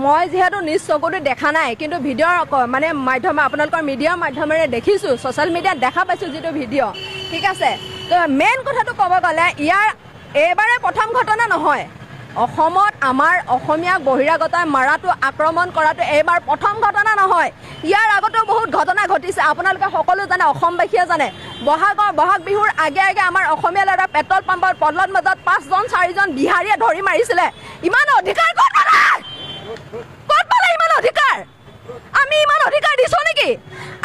মই যেহেতু নিজ চকুতে দেখা নাই কিন্তু ভিডিঅ'ৰ মানে মাধ্যমে আপোনালোকৰ মিডিয়াৰ মাধ্যমেৰে দেখিছোঁ ছ'চিয়েল মিডিয়াত দেখা পাইছোঁ যিটো ভিডিঅ' ঠিক আছে তো মেইন কথাটো ক'ব গ'লে ইয়াৰ এইবাৰে প্ৰথম ঘটনা নহয় অসমত আমাৰ অসমীয়াক বহিৰাগতাই মাৰাটো আক্ৰমণ কৰাটো এইবাৰ প্ৰথম ঘটনা নহয় ইয়াৰ আগতেও বহুত ঘটনা ঘটিছে আপোনালোকে সকলো জানে অসমবাসীয়ে জানে বহাগ বিহুৰ আগে আগে আমাৰ অসমীয়া ল'ৰা পেট্ৰল পাম্পৰ পদলত মাজত 5জন 4জন বিহাৰীয়ে ধৰি মাৰিছিলে ইমান অধিকাৰ ক'ত পালে ইমান অধিকাৰ আমি ইমান অধিকাৰ দিছোঁ নেকি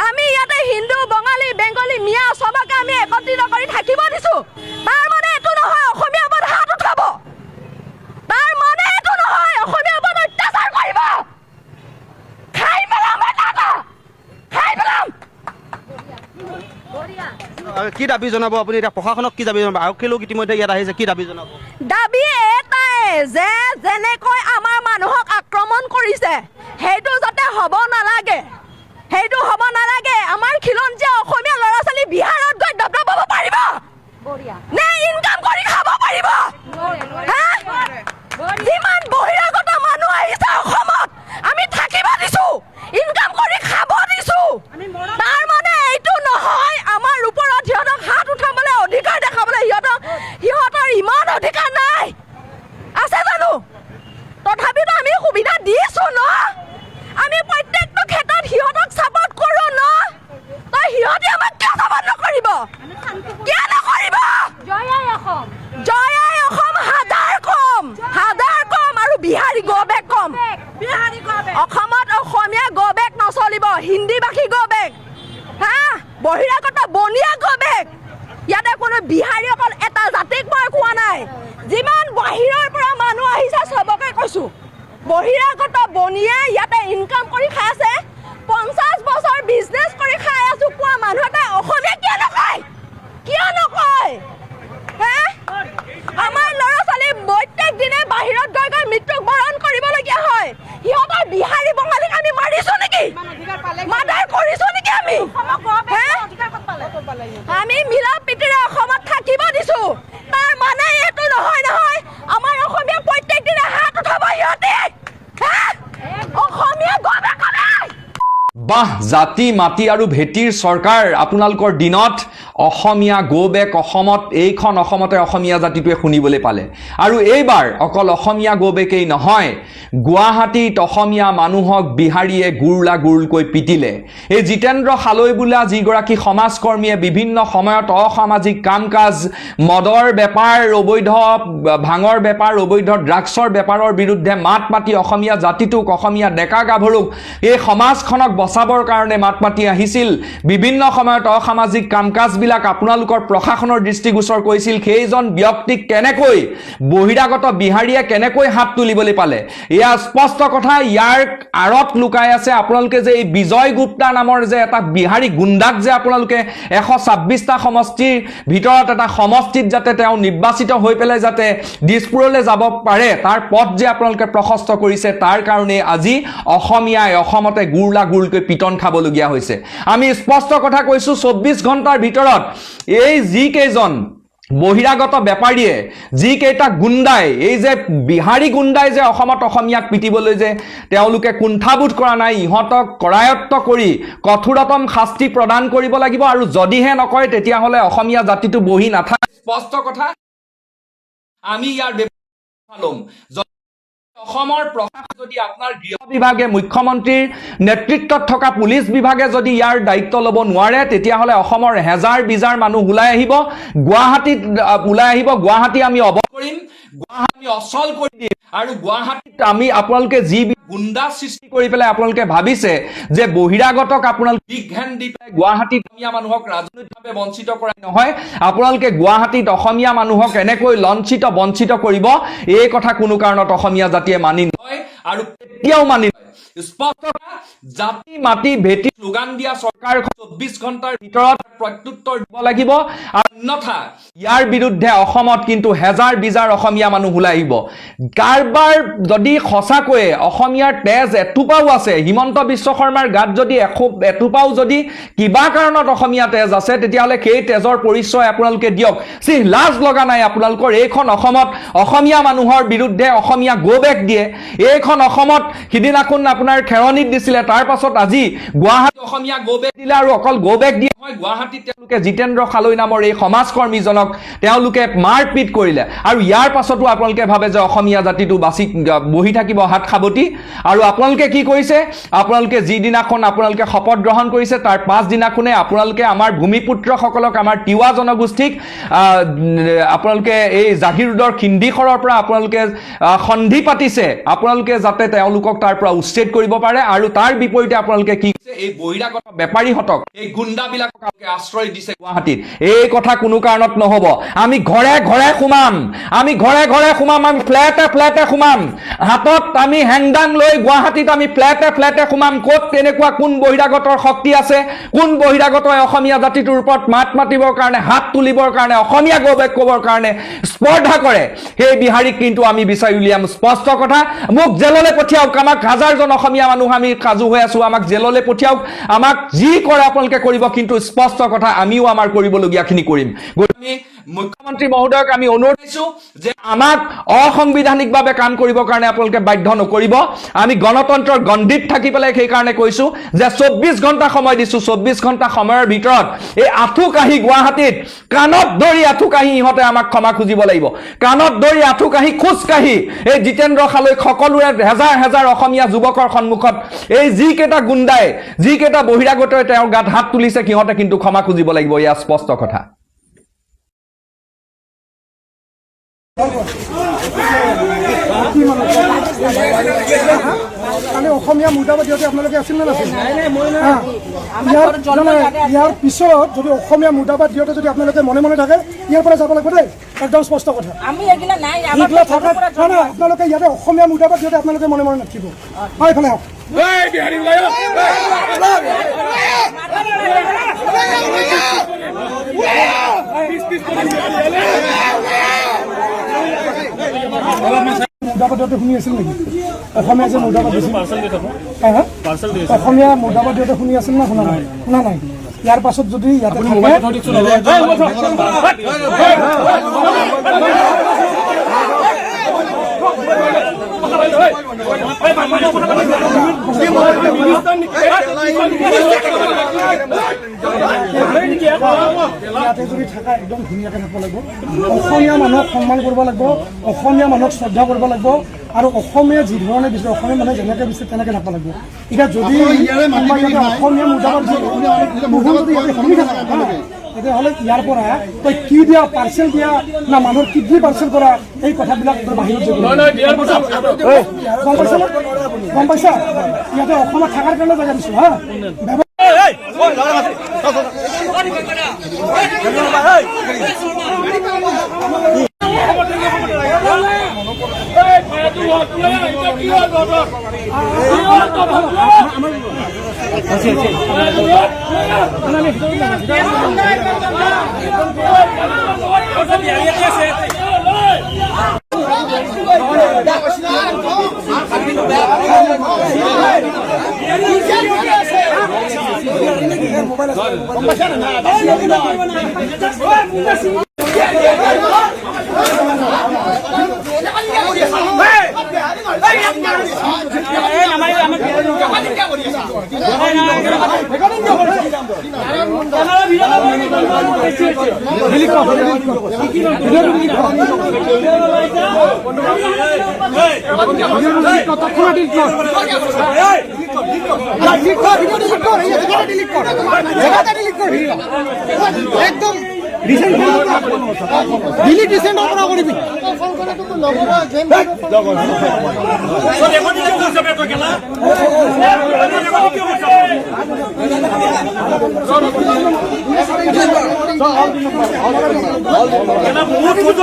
আমি ইয়াতে হিন্দু বঙালী বেংগলী মিয়া সবকে আমি একত্ৰিত কৰি থাকিব দিছোঁ তাৰ মানে এইটো নহয় অসমীয়া ওপৰত হাত উঠাব তাৰ মানে এইটো নহয় অসমীয়া ওপৰত অত্যাচাৰ কৰিব খাই পেলাম খাই পেলাম কি দাবী জনাব আপুনি এতিয়া প্ৰশাসনক কি দাবী জনাব আৰক্ষী লোক ইতিমধ্যে ইয়াত আহিছে কি দাবী জনাব দাবী এটাই যে যেনেকৈ আমাৰ মানুহক আক্ৰমণ কৰিছে সেইটো যাতে হ'ব নালাগে আমাৰ খিলঞ্জীয়া অসমীয়া ল'ৰা ছোৱালী বিহাৰত গৈ ডেভেলপ হ'ব পাৰিব নে ইনকাম কৰি খাব পাৰিব যিমান বহিৰাগত মানুহ আহিছে অসমত আমি থাকিব দিছোঁ ইনকাম কৰি খাব দিছোঁ তাৰ মানে এইটো নহয় আমাৰ ওপৰত সিহঁতক হাত উঠাবলৈ অধিকাৰ দেখাবলৈ সিহঁতৰ ইমান অধিকাৰ নাই আছে জানো তথাপিতো আমি সুবিধা দিছোঁ ন আমি প্ৰত্যেকটো ক্ষেত্ৰত সিহঁতক ছাপৰ্ট কৰোঁ ন তই সিহঁতে আমাক কিয় ছাপৰ্ট নকৰিব কিয় নকৰিব জয় আই অসম হাজাৰ কম আৰু বিহাৰী গো বেক কম অসমত অসমীয়া গো বেক নচলিব হিন্দী ভাষী গো বেক বহিৰাগত বনিয়া গো বেক ইয়াতে কোনো বিহাৰী অকল এটা জাতিক মই কোৱা নাই যিমান বাহিৰৰ পৰা মানুহ আহিছে চবকে কৈছোঁ বহিৰাগত বনিয়ে ইয়াতে ইনকাম কৰি খাই আছে 50 বছৰ বিজনেছ কৰি খাই আছোঁ কোৱা মানুহ এটা অসমীয়া কিয় নকয় আমাৰ ল'ৰা ছোৱালী প্ৰত্যেক দিনে বাহিৰত গৈ মৃত্যুক বৰণ কৰিবলগীয়া হয় সিহঁতৰ বিহাৰী বঙালীক আমি মাৰিছোঁ নেকি মাৰ্ডাৰ কৰিছোঁ নেকি আমি মিলা প্ৰীতিৰে অসমত থাকিব দিছোঁ তাৰ মানে এইটো নহয় আমাৰ অসমীয়া প্ৰত্যেক দিনে হাত উঠাব সিহঁতে অসমীয়া বাহ জাতি মাটি আৰু ভেটিৰ চৰকাৰ আপোনালোকৰ দিনত অসমীয়া গো বেক অসমত এইখন অসমতে অসমীয়া জাতিটোৱে শুনিবলৈ পালে আৰু এইবাৰ অকল অসমীয়া গো বেকেই নহয় গুৱাহাটীত অসমীয়া মানুহক বিহাৰীয়ে গুৰকৈ পিটিলে এই জিতেন্দ্ৰ হালৈ বোলা যিগৰাকী সমাজকৰ্মীয়ে বিভিন্ন সময়ত অসামাজিক কাম কাজ মদৰ বেপাৰ অবৈধ ভাঙৰ বেপাৰ অবৈধ ড্ৰাগছৰ বেপাৰৰ বিৰুদ্ধে মাত মাতি অসমীয়া জাতিটোক অসমীয়া ডেকা গাভৰুক এই সমাজখনক বচাবৰ কাৰণে মাত মাতি আহিছিল বিভিন্ন সময়ত অসামাজিক কাম কাজ বিলাক আপোনালোকৰ প্ৰশাসনৰ দৃষ্টিগোচৰ কৰিছিল সেইজন ব্যক্তিক কেনেকৈ বহিৰাগত বিহাৰীয়ে কেনেকৈ হাত তুলিবলৈ পালে ইয়া স্পষ্ট কথা ইয়াৰ আৰত লুকাই আছে আপোনালোকে যে এই বিজয় গুপ্তা নামৰ যে এটা বিহাৰী গুণ্ডাক যে আপোনালোকে 126টা সমষ্টিৰ ভিতৰত এটা সমষ্টিত যাতে তেওঁ নিৰ্বাচিত হৈ পেলাই যাতে দিছপুৰলৈ যাব পাৰে তাৰ পথ যে আপোনালোকে প্ৰশস্ত কৰিছে তাৰ কাৰণে আজি অসমীয়াই অসমতে গুৰকৈ পিটন খাবলগীয়া হৈছে আমি স্পষ্ট কথা কৈছো 24 ঘণ্টাৰ ভিতৰত এই যি কেইজন বহিৰাগত বেপাৰীয়ে যি কেইটা গুণ্ডাই এই যে বিহাৰী গুণ্ডাই যে অসমত অসমীয়াক পিটিবলৈ যে তেওঁলোকে কুণ্ঠাবোধ কৰা নাই ইহঁতক কৰায়ত্ব কৰি কঠোৰতম শাস্তি প্ৰদান কৰিব লাগিব আৰু যদিহে নকৰে তেতিয়াহ'লে অসমীয়া জাতিটো বহি নাথাকে স্পষ্ট কথা আমি ইয়াৰ লম অসমৰ প্ৰশাসন যদি আপোনাৰ গৃহ বিভাগে মুখ্যমন্ত্ৰীৰ নেতৃত্বত থকা পুলিচ বিভাগে যদি ইয়াৰ দায়িত্ব ল'ব নোৱাৰে তেতিয়াহ'লে অসমৰ হেজাৰ বিজাৰ মানুহ ওলাই আহিব গুৱাহাটী আমি অবহ কৰিম গুৱাহাটী অচল কৰি দিম আৰু গুৱাহাটীত আমি আপোনালোকে যি গুণ্ডা সৃষ্টি কৰি পেলাই আপোনালোকে ভাবিছে যে বহিৰাগতক আপোনালোকে বিগ হ্যান্ড দি পেলাই গুৱাহাটীত অসমীয়া মানুহক ৰাজনৈতিকভাৱে বঞ্চিত কৰাই নহয় আপোনালোকে গুৱাহাটীত অসমীয়া মানুহক এনেকৈ বঞ্চিত কৰিব এই কথা কোনো কাৰণত অসমীয়া জাতিয়ে মানি নলয় আৰু কেতিয়াও মানি নলয় স্পষ্ট জাতি মাটি ভেটি স্লোগান দিয়া চৰকাৰ 24 ঘণ্টাৰ ভিতৰত প্ৰত্যুত্তৰ দিব লাগিব অন্যথা ইয়াৰ বিৰুদ্ধে অসমত কিন্তু হেজাৰ বিজাৰ অসমীয়া মানুহ ওলাই আহিব কাৰবাৰ যদি খসাকৈ অসমীয়াৰ তেজ এটুপাও আছে হিমন্ত বিশ্ব শৰ্মাৰ গাত যদি এটুপাও যদি কিবা কাৰণত অসমীয়া তেজ আছে তেতিয়াহলে সেই তেজৰ পৰিচয় আপোনালোকে দিয়ক সি লাজ লগা নাই আপোনালোকৰ এইখন অসমত অসমীয়া মানুহৰ বিৰুদ্ধে অসমীয়া গো বেক দিয়ে এইখন অসমত হিদিনাখন আপোনাৰ খেৰনিত দিছিলে তাৰ পাছত আজি গুৱাহাটী অসমীয়া গো বেক দিলে আৰু অকল গো বেক দিয়ে হয় গুৱাহাটীত তেওঁলোকে জিতেন্দ্ৰ খালৈ নামৰ এই সমাজকৰ্মীজনক তেওঁলোকে মাৰপিট কৰিলে আৰু ইয়াৰ পাছতো আপোনালোকে ভাবে যে অসমীয়া জাতিটো বাছি বহি থাকিব হাত খাবতি আৰু আপোনালোকে কি কৰিছে আপোনালোকে যিদিনাখন আপোনালোকে শপত গ্ৰহণ কৰিছে তাৰ পাঁচ দিনাখনে আপোনালোকে আমাৰ ভূমিপুত্ৰসকলক আমাৰ তিৱা জনগোষ্ঠীক আপোনালোকে এই জাগিৰোডৰ খিন্দিখৰৰ পৰা আপোনালোকে সন্ধি পাতিছে আপোনালোকে যাতে তেওঁলোকক তাৰ পৰা উচ্ছেদ কৰিব পাৰে আৰু তাৰ বিপৰীতে আপোনালোকে কি এই বহিৰাগত বেপাৰীহতক এই গুণ্ডাবিলাকক আশ্ৰয় দিছে গুৱাহাটীত এই কথা কোনো কাৰণত নহব আমি ঘৰে ঘৰে সোমাম আমি ফ্লেটে ফ্লেটে সোমাম হাতত আমি হেংদাং লৈ গুৱাহাটীত আমি ফ্লেটে ফ্লেটে সোমাম ক'ত তেনেকুৱা কোন বহিৰাগতৰ শক্তি আছে কোন বহিৰাগতই অসমীয়া জাতিটোৰ ওপৰত মাত মাতিবৰ কাৰণে হাত তুলিবৰ কাৰণে অসমীয়া গৌৰৱ ক'বৰ কাৰণে স্পৰ্ধা কৰে সেই বিহাৰীক কিন্তু আমি বিচাৰি উলিয়াম স্পষ্ট কথা মোক জেললৈ পঠিয়াওক আমাক হাজাৰজন অসমীয়া মানুহ আমি কাজু হৈ আছো আমাক জেললৈ পঠিয়াওক আমাক যি কৰে আপোনালোকে কৰিব কিন্তু স্পষ্ট কথা আমিও আমাৰ কৰিবলগীয়াখিনি কৰিম আমি মুখ্যমন্ত্ৰী মহোদয়ক আমি অনুৰোধ কৰিছো যে আমাক অসাংবিধানিকভাৱে কাম কৰিবৰ কাৰণে আপোনালোকে বাধ্য নকৰিব আমি গণতন্ত্ৰৰ গণ্ডিত থাকি পেলাই সেই কাৰণে কৈছো যে 24 ঘণ্টা সময় দিছো 24 ঘণ্টা সময়ৰ ভিতৰত এই আঠু কাহি গুৱাহাটীত কাণত ধৰি আঠু কাহি ইহঁতে আমাক ক্ষমা খুজিব লাগিব কাণত ধৰি আঠু কাহি খোজ কাহি এই জিতেন্দ্ৰ খালৈ সকলোৰে হেজাৰ হেজাৰ অসমীয়া যুৱকৰ সন্মুখত এই যিকেইটা গুণ্ডাই যিকেইটা বহিৰাগতই তেওঁৰ গাত হাত তুলিছে সিহঁতে কিন্তু ক্ষমা খুজিব লাগিব ইয়া স্পষ্ট কথা অসমীয়া মুৰ্দাবাদ দিওঁতে আপোনালোকে আছিল নে নাছিল ইয়াৰ পিছত যদি অসমীয়া মুৰ্দাবাদ দিওঁতে যদি আপোনালোকে মনে মনে থাকে ইয়াৰ পৰা যাব লাগিব দেই একদম স্পষ্ট কথা আপোনালোকে ইয়াতে অসমীয়া মুৰ্দাবাদ দিওঁতে আপোনালোকে মনে মনে নাথাকিব হয় এইফালে হওক মুৰ্দাবাদতে শুনি আছিল নেকি অসমীয়া যে মুৰ্দাবাদ দিছিল অসমীয়া মুৰ্দাবাদ দিওঁতে শুনি আছিল না শুনা নাই ইয়াৰ পাছত যদি ইয়াতে ইয়াতে যদি থাকা একদম ধুনীয়াকৈ থাকিব লাগিব অসমীয়া মানুহক সন্মান কৰিব লাগিব অসমীয়া মানুহক শ্ৰদ্ধা কৰিব লাগিব আৰু অসমীয়া যি ধৰণে বিচাৰে অসমীয়া মানুহে যেনেকৈ বিচাৰে তেনেকৈ থাকিব লাগিব এতিয়া যদি অসমীয়া মুৰ্দাবাদ যদি ইয়াতে শুনি থাকে তেতিয়াহ'লে ইয়াৰ পৰা তই কি দিয়া পাৰ্চেল দিয়া না মানুহৰ কিডনী পাৰ্চেল কৰা এই কথাবিলাক বাহিৰত গম পাইছা ইয়াতে অসমত থকাৰ কাৰণে জেগা দিছো হা একদম ডিলিট ৰিসেন্ট অপৰা কৰিবি বহুত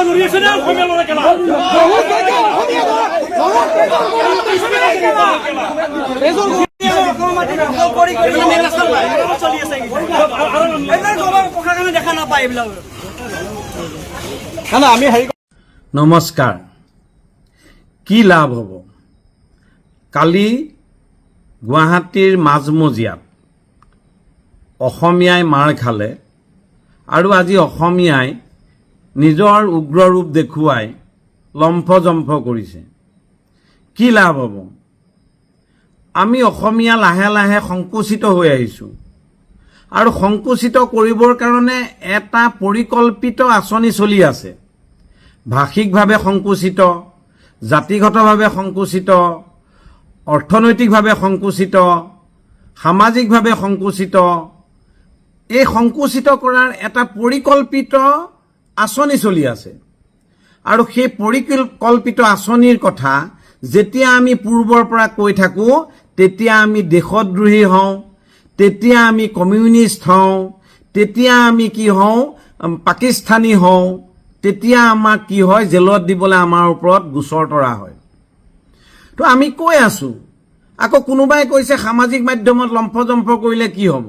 নমস্কাৰ। কি লাভ হ'ব? কালি গুৱাহাটীৰ মাজমজিয়াত অসমীয়াই মাৰ খালে আৰু আজি অসমীয়াই নিজৰ উগ্ৰৰূপ দেখুৱাই লম্ফজম্ফ কৰিছে। কি লাভ হ'ব? আমি অসমীয়া লাহে লাহে সংকুচিত হৈ আহিছোঁ আৰু সংকুচিত কৰিবৰ কাৰণে এটা পৰিকল্পিত আঁচনি চলি আছে। ভাষিকভাৱে সংকুচিত, জাতিগতভাৱে সংকুচিত, অৰ্থনৈতিকভাৱে সংকুচিত, সামাজিকভাৱে সংকুচিত। এই সংকুচিত কৰাৰ এটা পৰিকল্পিত আঁচনি চলি আছে আৰু সেই পৰিকল্পিত আঁচনিৰ কথা যেতিয়া আমি পূৰ্বৰ পৰা কৈ থাকোঁ তেতিয়া আমি দেশদ্ৰোহী হওঁ, তেতিয়া আমি কমিউনিষ্ট হওঁ, তেতিয়া আমি কি হওঁ পাকিস্তানী হওঁ, তেতিয়া আমাক কি হয় জেলত দিবলৈ আমাৰ ওপৰত গোচৰ তৰা হয়। তো আমি কৈ আছোঁ, আকৌ কোনোবাই কৈছে সামাজিক মাধ্যমত লম্ফজম্ফ কৰিলে কি হ'ব?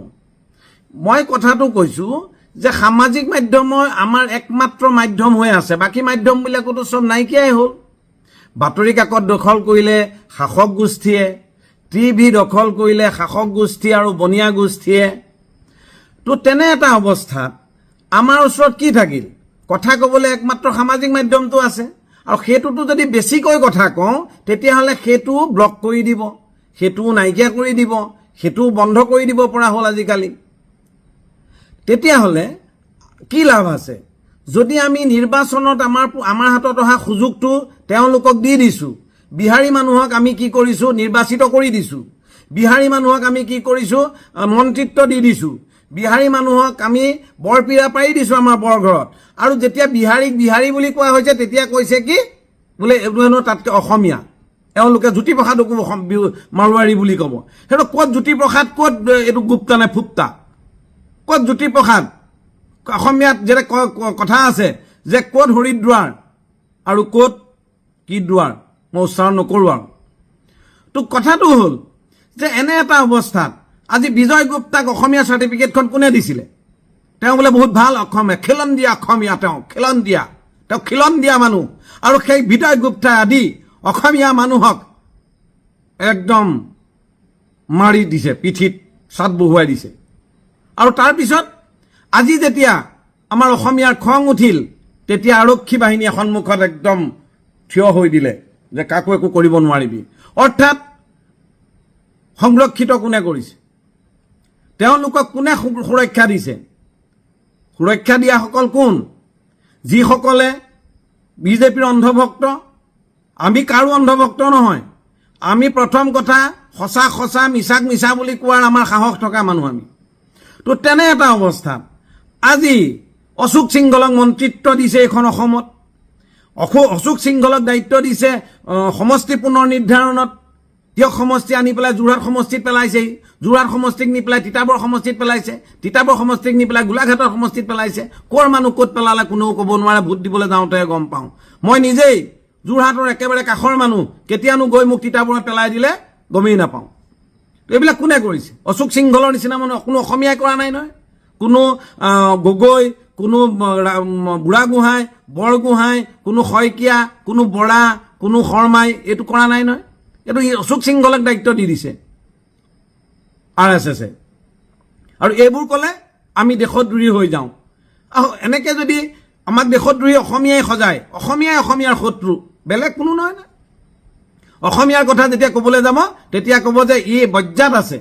মই কথাটো কৈছোঁ যে সামাজিক মাধ্যম আমাৰ একমাত্ৰ মাধ্যম হৈ আছে, বাকী মাধ্যমবিলাকতো চব নাইকিয়াই হ'ল। বাতৰি কাকত দখল কৰিলে শাসক গোষ্ঠীয়ে, টিভি দখল কৰিলে শাসক গোষ্ঠী আৰু বনিয়া গোষ্ঠীয়ে। তো তেনে এটা অৱস্থাত আমাৰ ওচৰত কি থাকিল? কথা ক'বলৈ একমাত্ৰ সামাজিক মাধ্যমটো আছে আৰু সেইটোতো যদি বেছিকৈ কথা কওঁ তেতিয়াহ'লে সেইটো ব্লক কৰি দিব, সেইটোও নাইকিয়া কৰি দিব, সেইটোও বন্ধ কৰি দিব পৰা হ'ল আজিকালি। তেতিয়াহ'লে কি লাভ আছে? যদি আমি নিৰ্বাচনত আমাৰ হাতত অহা সুযোগটো তেওঁলোকক দি দিছোঁ, বিহাৰী মানুহক আমি কি কৰিছোঁ নিৰ্বাচিত কৰি দিছোঁ, বিহাৰী মানুহক আমি কি কৰিছোঁ মন্ত্ৰিত্ব দি দিছোঁ, বিহাৰী মানুহক আমি বৰপীৰা পাৰি দিছোঁ আমাৰ বৰঘৰত। আৰু যেতিয়া বিহাৰীক বিহাৰী বুলি কোৱা হৈছে তেতিয়া কৈছে কি বোলে এইটো তাতকৈ অসমীয়া। এওঁলোকে জ্যোতিপ্ৰসাদকো মাৰোৱাৰী বুলি ক'ব। সেইটো ক'ত জ্যোতিপ্ৰসাদ, ক'ত এইটো গুপ্তা নে ফুপ্তা? ক'ত জ্যোতিপ্ৰসাদ? অসমীয়াত যেনে কথা আছে যে ক'ত হৰিদ্বাৰ আৰু ক'ত কি দুৱাৰ, মই উচ্চাৰণ নকৰোঁ আৰু। তো কথাটো হ'ল যে এনে এটা অৱস্থাত আজি বিজয় গুপ্তাক অসমীয়া চাৰ্টিফিকেটখন কোনে দিছিলে? তেওঁ বোলে বহুত ভাল অসমীয়া, খিলন দিয়া অসমীয়া, তেওঁ খিলন দিয়া মানুহ। আৰু সেই বিজয় গুপ্তা আদি অসমীয়া মানুহক একদম মাৰি দিছে, পিঠিত চাট বহুৱাই দিছে। আৰু তাৰপিছত আজি যেতিয়া আমাৰ অসমীয়াৰ খং উঠিল তেতিয়া আৰক্ষী বাহিনীয়ে সন্মুখত একদম থিয় হৈ দিলে যে কাকো একো কৰিব নোৱাৰিবি। অৰ্থাৎ সংৰক্ষিত কোনে কৰিছে? তেওঁলোকক কোনে সুৰক্ষা দিছে? সুৰক্ষা দিয়াসকল কোন? যিসকলে বিজেপিৰ অন্ধভক্ত। আমি কাৰো অন্ধভক্ত নহয়। আমি প্ৰথম কথা সঁচা সঁচা, মিছাক মিছা বুলি কোৱাৰ আমাৰ সাহস থকা মানুহ আমি। তো তেনে এটা অৱস্থাত আজি অশোক সিংহলক মন্ত্ৰিত্ব দিছে এইখন অসমত। অশোক সিংহলক দায়িত্ব দিছে সমষ্টি পুনৰ নিৰ্ধাৰণত। দিয়ক সমষ্টি আনি পেলাই যোৰহাট সমষ্টিত পেলাইছেহি, যোৰহাট সমষ্টিক নি পেলাই তিতাবৰ সমষ্টিত পেলাইছে, তিতাবৰ সমষ্টিক নি পেলাই গোলাঘাটৰ সমষ্টিত পেলাইছে। ক'ৰ মানুহ ক'ত পেলালে কোনেও ক'ব নোৱাৰে, ভোট দিবলৈ যাওঁতে গম পাওঁ। মই নিজেই যোৰহাটৰ একেবাৰে কাষৰ মানুহ, কেতিয়ানো গৈ মোক তিতাবৰত পেলাই দিলে গমেই নাপাওঁ। এইবিলাক কোনে কৰিছে? অশোক সিংহলৰ নিচিনা মানুহ কোনো অসমীয়াই কৰা নাই নহয়। কোনো গগৈ, কোনো বুঢ়াগোহাঁই, বৰগোহাঁই, কোনো শইকীয়া, কোনো বৰা, কোনো শৰ্মাই এইটো কৰা নাই নহয়। এইটো অশোক সিংহলক দায়িত্ব দি দিছে RSSে। আৰু এইবোৰ ক'লে আমি দেশদ্ৰোহী হৈ যাওঁ। এনেকৈ যদি আমাক দেশদ্ৰোহী অসমীয়াই সজায়, অসমীয়াই অসমীয়াৰ শত্ৰু, বেলেগ কোনো নহয় না। অসমীয়াৰ কথা যেতিয়া ক'বলৈ যাব তেতিয়া ক'ব যে ই বজ্জাত আছে,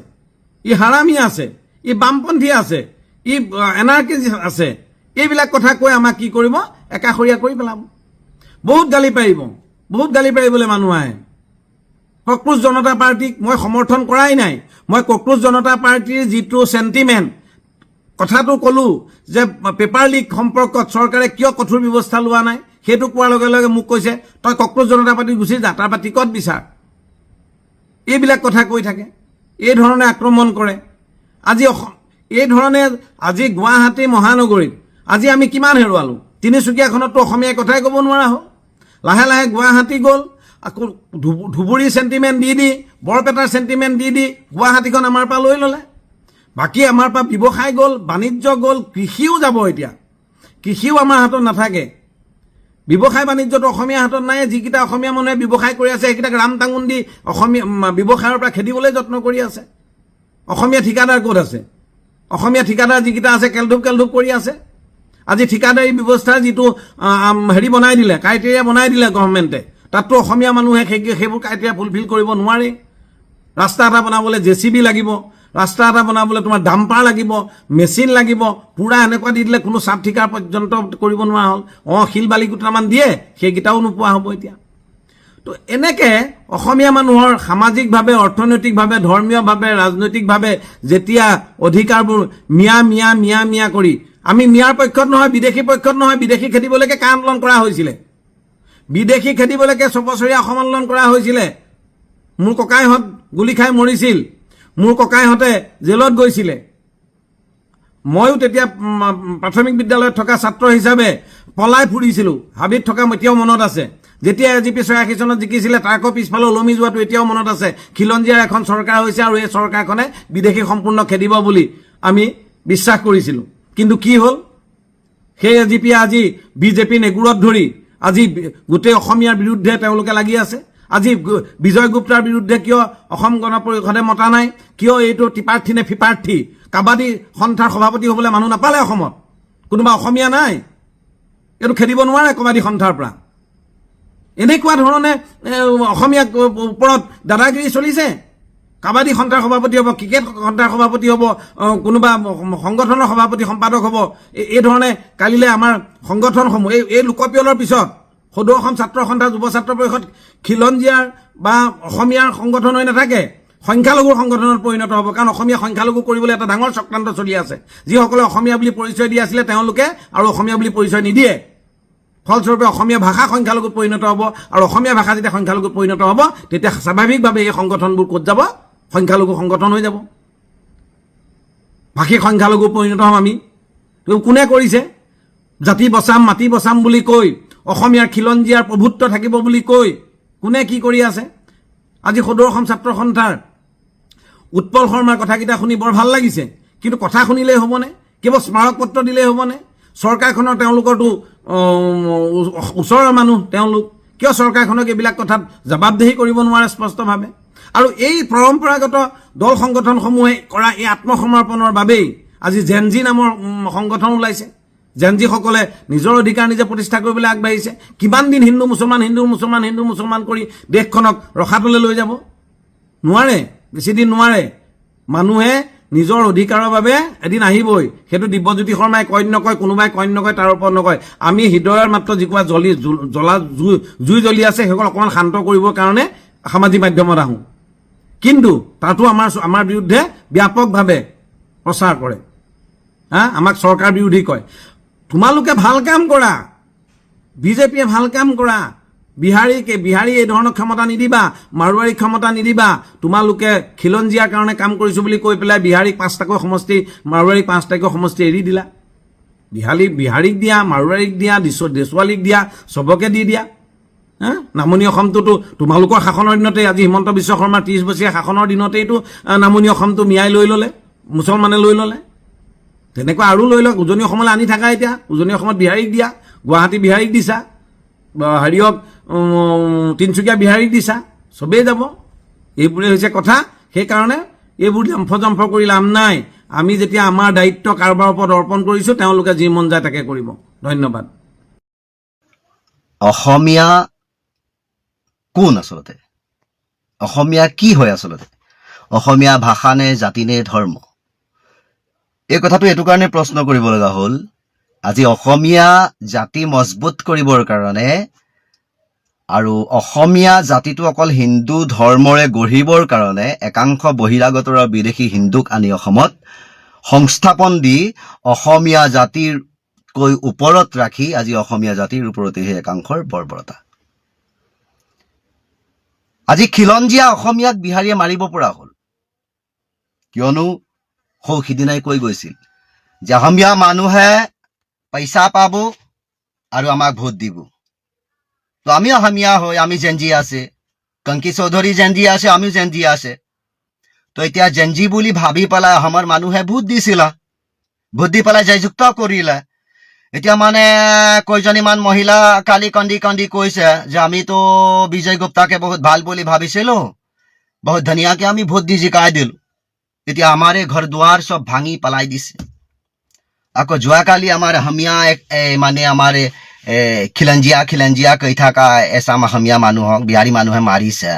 ই হাৰামী আছে, ই বামপন্থী আছে, ই এনাৰ্কিষ্ট আছে। এইবিলাক কথা কৈ আমাক কি কৰিব? একাষৰীয়া কৰি পেলাব। বহুত গালি পাৰিব, বহুত গালি পাৰিবলৈ মানুহ আহে। কক্ৰোচ জনতা পাৰ্টিক মই সমৰ্থন কৰাই নাই। মই কক্ৰোচ জনতা পাৰ্টিৰ যিটো চেণ্টিমেণ্ট কথাটো ক'লোঁ যে পেপাৰ লিক সম্পৰ্কত চৰকাৰে কিয় কঠোৰ ব্যৱস্থা লোৱা নাই, সেইটো কোৱাৰ লগে লগে মোক কৈছে তই কক্ৰোচ জনতা পাৰ্টিত গুচি যা, তাৰ পৰা টিকট বিচাৰ। এইবিলাক কথা কৈ থাকে, এই ধৰণে আক্ৰমণ কৰে। এই ধৰণে আজি গুৱাহাটী মহানগৰীত আজি আমি কিমান হেৰুৱালোঁ? তিনিচুকীয়াখনততো অসমীয়া কথাই ক'ব নোৱাৰা হ'ল। লাহে লাহে গুৱাহাটী গ'ল আকৌ ধুবুৰী চেণ্টিমেণ্ট দি বৰপেটাৰ চেণ্টিমেণ্ট দি গুৱাহাটীখন আমাৰ পৰা লৈ ল'লে। বাকী আমাৰ পৰা ব্যৱসায় গ'ল, বাণিজ্য গ'ল, কৃষিও যাব। এতিয়া কৃষিও আমাৰ হাতত নাথাকে। ব্যৱসায় বাণিজ্যটো অসমীয়া হাতত নাই। যিকেইটা অসমীয়া মানুহে ব্যৱসায় কৰি আছে সেইকেইটাক ৰাম টাঙোন দি অসমীয়া ব্যৱসায়ৰ পৰা খেদিবলৈ যত্ন কৰি আছে। অসমীয়া ঠিকাদাৰ ক'ত আছে? অসমীয়া ঠিকাদাৰ যিকেইটা আছে কেলধুপ কৰি আছে। আজি ঠিকাদাৰী ব্যৱস্থাৰ যিটো হেৰি বনাই দিলে, ক্ৰাইটেৰিয়া বনাই দিলে গভৰ্ণমেণ্টে, তাততো অসমীয়া মানুহে সেইবোৰ ক্ৰাইটেৰিয়া ফুলফিল কৰিব নোৱাৰে। ৰাস্তা এটা বনাবলৈ JCB লাগিব, ৰাস্তা এটা বনাবলৈ তোমাৰ ডাম্পাৰ লাগিব, মেচিন লাগিব, পুৰা এনেকুৱা দি দিলে কোনো চাপ ঠিকাৰ পৰ্যন্ত কৰিব নোৱাৰা হ'ল। শিল বালি গোটামান দিয়ে, সেইকেইটাও নোপোৱা হ'ব এতিয়া। তো এনেকৈ অসমীয়া মানুহৰ সামাজিকভাৱে, অৰ্থনৈতিকভাৱে, ধৰ্মীয়ভাৱে, ৰাজনৈতিকভাৱে যেতিয়া অধিকাৰবোৰ মিয়া কৰি, আমি মিয়াৰ পক্ষত নহয়, বিদেশী পক্ষত নহয়, বিদেশী খেদিবলৈকে কা আন্দোলন কৰা হৈছিলে, বিদেশী খেদিবলৈকে 6 বছৰীয়া অসম আন্দোলন কৰা হৈছিলে। মোৰ ককাইহঁত গুলি খাই মৰিছিল, মোৰ ককাইহঁতে জেলত গৈছিলে। ময়ো তেতিয়া প্ৰাথমিক বিদ্যালয়ত থকা ছাত্ৰ হিচাপে পলাই ফুৰিছিলোঁ। হাবিত থকা এতিয়াও মনত আছে। যেতিয়া AGP 86 চনত জিকিছিলে, তাৰ আকৌ পিছফালে ওলমি যোৱাটো এতিয়াও মনত আছে। খিলঞ্জীয়াৰ এখন চৰকাৰ হৈছে আৰু এই চৰকাৰখনে বিদেশী সম্পূৰ্ণ খেদিব বুলি আমি বিশ্বাস কৰিছিলোঁ। কিন্তু কি হ'ল? সেই AGP আজি BJP নেগুৰত ধৰি আজি গোটেই অসমীয়াৰ বিৰুদ্ধে তেওঁলোকে লাগি আছে। আজি বিজয় গুপ্তাৰ বিৰুদ্ধে কিয় অসম গণ পৰিষদে মতা নাই? কিয় এইটো টিপাৰ্থী নে ফিপাৰ্থী? কাবাডী সন্থাৰ সভাপতি হ'বলৈ মানুহ নাপালে অসমত? কোনোবা অসমীয়া নাই? এইটো খেদিব নোৱাৰে কাবাডী সন্থাৰ পৰা। এনেকুৱা ধৰণে অসমীয়াৰ ওপৰত দাদাগিৰি চলিছে। কাবাডী সন্থাৰ সভাপতি হ'ব, ক্ৰিকেট সন্থাৰ সভাপতি হ'ব, কোনোবা সংগঠনৰ সভাপতি সম্পাদক হ'ব। এই ধৰণে কালিলৈ আমাৰ সংগঠনসমূহ এই লোকপিয়লৰ পিছত সদৌ অসম ছাত্ৰ সন্থা, যুৱ ছাত্ৰ পৰিষদ খিলঞ্জীয়াৰ বা অসমীয়াৰ সংগঠন হৈ নাথাকে, সংখ্যালঘুৰ সংগঠনত পৰিণত হ'ব। কাৰণ অসমীয়া সংখ্যালঘু কৰিবলৈ এটা ডাঙৰ চক্ৰান্ত চলি আছে। যিসকলে অসমীয়া বুলি পৰিচয় দি আছিলে তেওঁলোকে আৰু অসমীয়া বুলি পৰিচয় নিদিয়ে। ফলস্বৰূপে অসমীয়া ভাষা সংখ্যালঘুত পৰিণত হ'ব, আৰু অসমীয়া ভাষা যেতিয়া সংখ্যালঘুত পৰিণত হ'ব তেতিয়া স্বাভাৱিকভাৱে এই সংগঠনবোৰ ক'ত যাব? সংখ্যালঘু সংগঠন হৈ যাব। ভাষিক সংখ্যালঘু পৰিণত হ'ম আমি। কোনে কৰিছে? জাতি বচাম, মাটি বচাম বুলি কৈ, অসমীয়াৰ খিলঞ্জীয়াৰ প্ৰভুত্ব থাকিব বুলি কৈ কোনে কি কৰি আছে? আজি সদৌ অসম ছাত্ৰ সন্থাৰ উৎপল শৰ্মাৰ কথাকেইটা শুনি বৰ ভাল লাগিছে। কিন্তু কথা শুনিলেই হ'বনে? কেৱল স্মাৰক পত্ৰ দিলেই হ'বনে? চৰকাৰখনৰ তেওঁলোকৰতো ওচৰৰ মানুহ তেওঁলোক, কিয় চৰকাৰখনক এইবিলাক কথাত জবাবদিহি কৰিব নোৱাৰে স্পষ্টভাৱে? আৰু এই পৰম্পৰাগত দল সংগঠনসমূহে কৰা এই আত্মসমৰ্পণৰ বাবেই আজি জেনজি নামৰ সংগঠন ওলাইছে। জেনজিসকলে নিজৰ অধিকাৰ নিজে প্ৰতিষ্ঠা কৰিবলৈ আগবাঢ়িছে। কিমান দিন হিন্দু মুছলমান কৰি দেশখনক ৰখাতলৈ লৈ যাব? নোৱাৰে, বেছিদিন নোৱাৰে। মানুহে নিজৰ অধিকাৰৰ বাবে এদিন আহিবই। সেইটো দিব্যজ্যোতি শৰ্মাই কয় নকয়, কোনোবাই কয় নকয়, তাৰ ওপৰত নকয়। আমি হৃদয়ৰ মাত্ৰ যিকোৱা জুই জ্বলি আছে সেইসকল অকণমান শান্ত কৰিবৰ কাৰণে সামাজিক মাধ্যমত আহোঁ। কিন্তু তাতো আমাৰ বিৰুদ্ধে ব্যাপকভাৱে প্ৰচাৰ কৰে। আমাক চৰকাৰ বিৰোধী কয়। তোমালোকে ভাল কাম কৰা, বিজেপিয়ে ভাল কাম কৰা। বিহাৰী এই ধৰণৰ ক্ষমতা নিদিবা, মাৰোৱাৰীক ক্ষমতা নিদিবা। তোমালোকে খিলঞ্জীয়াৰ কাৰণে কাম কৰিছোঁ বুলি কৈ পেলাই বিহাৰীক 5টাকৈ সমষ্টি, মাৰোৱাৰীক 5টাকৈ সমষ্টি এৰি দিলা। বিহাৰীক দিয়া, মাৰোৱাৰীক দিয়া, দেশৱালীক দিয়া, চবকে দি দিয়া। নামনি অসমটোতো তোমালোকৰ শাসনৰ দিনতেই, আজি হিমন্ত বিশ্ব শৰ্মাৰ 30 বছৰীয়া শাসনৰ দিনতেইতো নামনি অসমটো মিয়াই লৈ ল'লে, মুছলমানে লৈ ল'লে। তেনেকুৱা আৰু লৈ লওক। উজনি অসমলৈ আনি থাকা। এতিয়া উজনি অসমত বিহাৰীক দিয়া, গুৱাহাটী বিহাৰীক দিছা, হেৰিয়ক তিনিচুকীয়া বিহাৰীক দিছা, চবেই যাব। এইবোৰে হৈছে কথা। সেইকাৰণে এইবোৰ জম্ফ কৰি লাভ নাই। আমি যেতিয়া আমাৰ দায়িত্ব কাৰোবাৰ ওপৰত অৰ্পণ কৰিছোঁ, তেওঁলোকে যি মন যায় তাকে কৰিব। ধন্যবাদ। অসমীয়া কোন আচলতে? অসমীয়া কি হয় আচলতে? অসমীয়া ভাষা নে, জাতি নে, ধৰ্ম? এই কথাটো এইটো কাৰণে প্ৰশ্ন কৰিব লগা হ'ল, আজি অসমীয়া জাতি মজবুত কৰিবৰ কাৰণে আৰু অসমীয়া জাতিটো অকল হিন্দু ধৰ্মৰে গঢ়িবৰ কাৰণে একাংশ বহিৰাগতৰ বিদেশী হিন্দুক আনি অসমত সংস্থাপন দি অসমীয়া জাতিৰকৈ ওপৰত ৰাখি আজি অসমীয়া জাতিৰ ওপৰতে সেই একাংশৰ বৰ্বৰতা। আজি খিলঞ্জীয়া অসমীয়াক বিহাৰীয়ে মাৰিব পৰা হ'ল। কিয়নো সিদিনাই কৈ গৈছিল যে অসমীয়া মানুহে পইচা পাব আৰু আমাক ভোট দিব। তো আমি অসমীয়া হৈ আমি জেনজি আছে, কংকি চৌধুৰী জেনজি আছে, আমিও জেনজি আছে। তো এতিয়া জেনজি বুলি ভাবি পেলাই আমাৰ মানুহে ভোট দিছিলা, ভোট দি পেলাই জয়যুক্ত কৰিলে। এতিয়া মানে কেইজনীমান মহিলা কালি কান্দি কান্দি কৈছে যে আমিতো বিজয় গুপ্তাকে বহুত ভাল বুলি ভাবিছিলো, বহুত ধুনীয়াকে আমি ভোট দি জিকাই দিলো, এতিয়া আমাৰে ঘৰ দুৱাৰ চব ভাঙি পেলাই দিছে। আকৌ যোৱাকালি আমাৰ অসমীয়া মানে আমাৰ খিলঞ্জীয়া কৈ থকা এচাম অসমীয়া মানুহক বিহাৰী মানুহে মাৰিছে।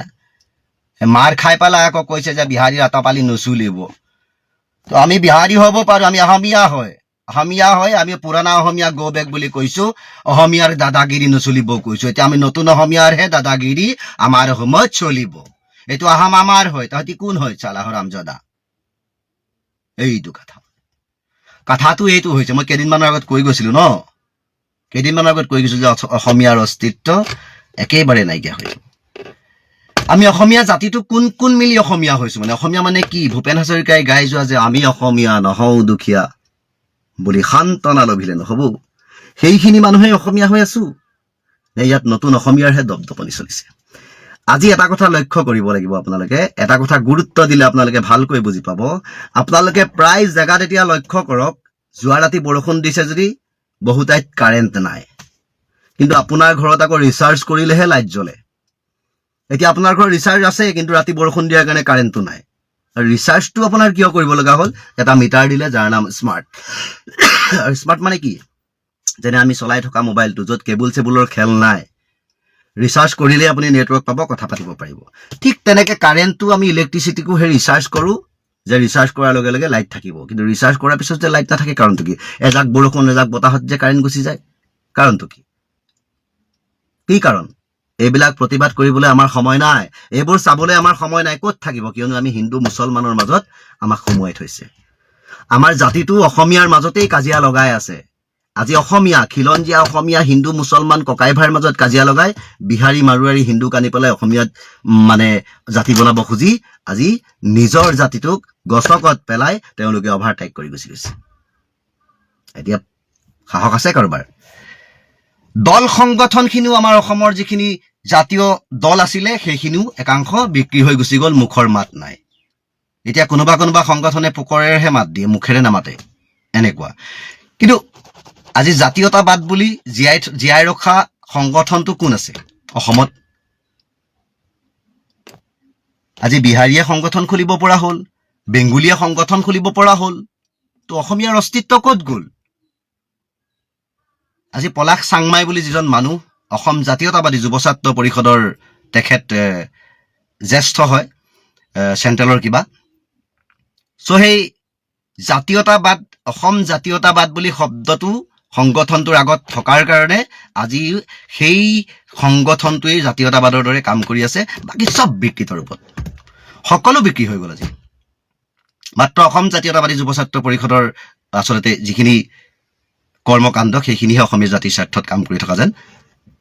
মাৰ খাই পেলাই আকৌ কৈছে যে বিহাৰী আতাপালি নচলিব। তো আমি বিহাৰী হ'ব পাৰো, আমি অসমীয়া হয় আমি পুৰণা অসমীয়া গো বেক বুলি কৈছো, অসমীয়াৰ দাদাগিৰি নচলিব কৈছো। এতিয়া আমি নতুন অসমীয়াৰহে দাদাগিৰি আমাৰ সময়ত চলিব। এইটো আহাম আমাৰ হয়, তহঁতি কোন হয় চালা হৰামজাদা? এইটো কথাটো এইটো হৈছে, মই কেইদিনমানৰ আগত কৈ গৈছিলো ন, কেইদিনমানৰ আগত কৈ গৈছো যে অসমীয়াৰ অস্তিত্ব একেবাৰে নাইকিয়া হৈছে। আমি অসমীয়া জাতিটো কোন কোন মিলি অসমীয়া হৈছো? মানে অসমীয়া মানে কি? ভূপেন হাজৰিকাই গাই যোৱা যে আমি অসমীয়া নহওঁ দুখীয়া বুলি সান্তনা লভিলে নহব, সেইখিনি মানুহে অসমীয়া হৈ আছো নে ইয়াত নতুন অসমীয়াৰহে দপদপনি চলিছে? আজি এটা কথা লক্ষ্য কৰিব লাগিব আপোনালোকে, এটা কথা গুৰুত্ব দিলে আপোনালোকে ভালকৈ বুজি পাব। আপোনালোকে প্ৰায় জেগাত এতিয়া লক্ষ্য কৰক, যোৱা ৰাতি বৰষুণ দিছে যদি বহু ঠাইত কাৰেণ্ট নাই, কিন্তু আপোনাৰ ঘৰত আকৌ ৰিচাৰ্জ কৰিলেহে লাইট জ্বলে। এতিয়া আপোনাৰ ঘৰত ৰিচাৰ্জ আছে, কিন্তু ৰাতি বৰষুণ দিয়াৰ কাৰণে কাৰেণ্টটো নাই। আৰু ৰিচাৰ্জটো আপোনাৰ কিয় কৰিব লগা হ'ল? এটা মিটাৰ দিলে যাৰ নাম স্মাৰ্ট। আৰু স্মাৰ্ট মানে কি? যেনে আমি চলাই থকা মোবাইলটো, য'ত কেবুল চেবুলৰ খেল নাই, ৰিচাৰ্জ কৰিলে আপুনি নেটৱৰ্ক পাব, কথা পাতিব পাৰিব। ঠিক তেনেকে কাৰেণ্টটো আমি ইলেক্ট্ৰিচিটিকো সেই ৰিচাৰ্জ কৰোঁ, যে ৰিচাৰ্জ কৰাৰ লগে লগে লাইট থাকিব। কিন্তু ৰিচাৰ্জ কৰাৰ পিছত যে লাইট নাথাকে, কাৰণটো কি? এজাক বৰষুণ এজাক বতাহত যে কাৰেণ্ট গুচি যায়, কাৰণটো কি? কি কাৰণ? এইবিলাক প্ৰতিবাদ কৰিবলৈ আমাৰ সময় নাই, এইবোৰ চাবলৈ আমাৰ সময় নাই। ক'ত থাকিব? কিয়নো আমি হিন্দু মুছলমানৰ মাজত আমাক সোমোৱাই থৈছে। আমাৰ জাতিটো অসমীয়াৰ মাজতেই কাজিয়া লগাই আছে। আজি অসমীয়া, খিলঞ্জীয়া অসমীয়া, হিন্দু মুছলমান ককাই ভাইৰ মাজত কাজিয়া লগাই বিহাৰী মাৰোৱাৰী হিন্দুক আনি পেলাই অসমীয়াত মানে জাতি বনাব খুজি আজি নিজৰ জাতিটোক গছকত পেলাই তেওঁলোকে অভাৰটেক কৰি গুচি গৈছে। এতিয়া সাহস আছে কাৰোবাৰ? দল সংগঠনখিনিও আমাৰ অসমৰ যিখিনি জাতীয় দল আছিলে সেইখিনিও একাংশ বিক্ৰী হৈ গুচি গ'ল, মুখৰ মাত নাই। এতিয়া কোনোবা সংগঠনে পোকৰেহে মাত দিয়ে, মুখেৰে নামাতে, এনেকুৱা। কিন্তু আজি জাতীয়তাবাদ বুলি জীয়াই ৰখা সংগঠনটো কোন আছে অসমত? আজি বিহাৰীয়ে সংগঠন খুলিব পৰা হ'ল, বেংগলীয়ে সংগঠন খুলিব পৰা হ'ল, তো অসমীয়াৰ অস্তিত্ব ক'ত গ'ল? আজি পলাশ চাংমাই বুলি যিজন মানুহ, অসম জাতীয়তাবাদী যুৱ ছাত্ৰ পৰিষদৰ তেখেত জ্যেষ্ঠ হয়, চেণ্ট্ৰেলৰ কিবা। চ' সেই জাতীয়তাবাদ, অসম জাতীয়তাবাদ বুলি শব্দটো সংগঠনটোৰ আগত থকাৰ কাৰণে আজি সেই সংগঠনটোৱেই জাতীয়তাবাদৰ দৰে কাম কৰি আছে। বাকী চব বিকৃত ৰূপত, সকলো বিক্ৰী হৈ গ'ল। আজি মাত্ৰ অসম জাতীয়তাবাদী যুৱ ছাত্ৰ পৰিষদৰ আচলতে যিখিনি কৰ্মকাণ্ড সেইখিনিহে অসমীয়া জাতিৰ স্বাৰ্থত কাম কৰি থকা যেন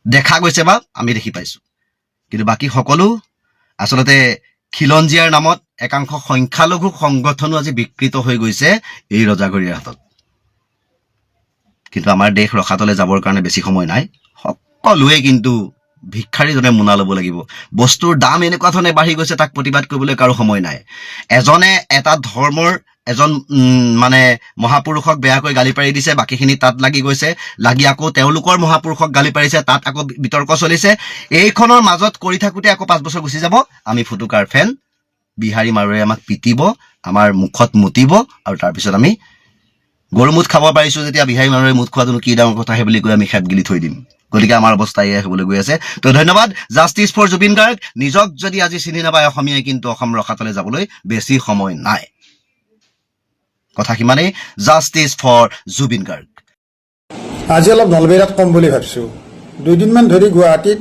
দেখা গৈছে বা আমি দেখি পাইছো। কিন্তু বাকী সকলো আচলতে খিলঞ্জীয়াৰ নামত একাংশ সংখ্যালঘু সংগঠনো আজি বিকৃত হৈ গৈছে এই ৰজাঘৰীয়াৰ হাতত। কিন্তু আমাৰ দেশ ৰসাতলে যাবৰ কাৰণে বেছি সময় নাই। সকলোৱে কিন্তু ভিক্ষাৰীজনে মোনা ল'ব লাগিব। বস্তুৰ দাম এনেকুৱা ধৰণে বাঢ়ি গৈছে, তাক প্ৰতিবাদ কৰিবলৈ কাৰো সময় নাই। এজনে এটা ধৰ্মৰ এজন মানে মহাপুৰুষক বেয়াকৈ গালি পাৰি দিছে, বাকীখিনি তাত লাগি গৈছে, লাগি আকৌ তেওঁলোকৰ মহাপুৰুষক গালি পাৰিছে, তাত আকৌ বিতৰ্ক চলিছে। এইখনৰ মাজত কৰি থাকোঁতে আকৌ 5 বছৰ গুচি যাব, আমি ফুটুকাৰ ফেন, বিহাৰী মাৰোৱাৰী আমাক পিটিব, আমাৰ মুখত মুতিব, আৰু তাৰপিছত আমি গৰুমুঠ খাব পাৰিছো যেতিয়া বিহাৰী মাৰোৱাৰী মুঠ খোৱাটো কি ডাঙৰ কথা সেই বুলি কৈ আমি খেপ গিলি থৈ দিম। গতিকে আমাৰ অৱস্থা এয়াই হ'বলৈ গৈ আছে। তো ধন্যবাদ। Justice for Zubeen Garg. নিজক যদি আজি চিনি নাপায় অসমীয়াই, কিন্তু অসম ৰসাতলে যাবলৈ বেছি সময় নাই। কথা সিমানেই। Justice for Zubeen Garg. আজি অলপ নলবেইৰাত কম বুলি ভাবিছোঁ। 2 দিনমান ধৰি গুৱাহাটীত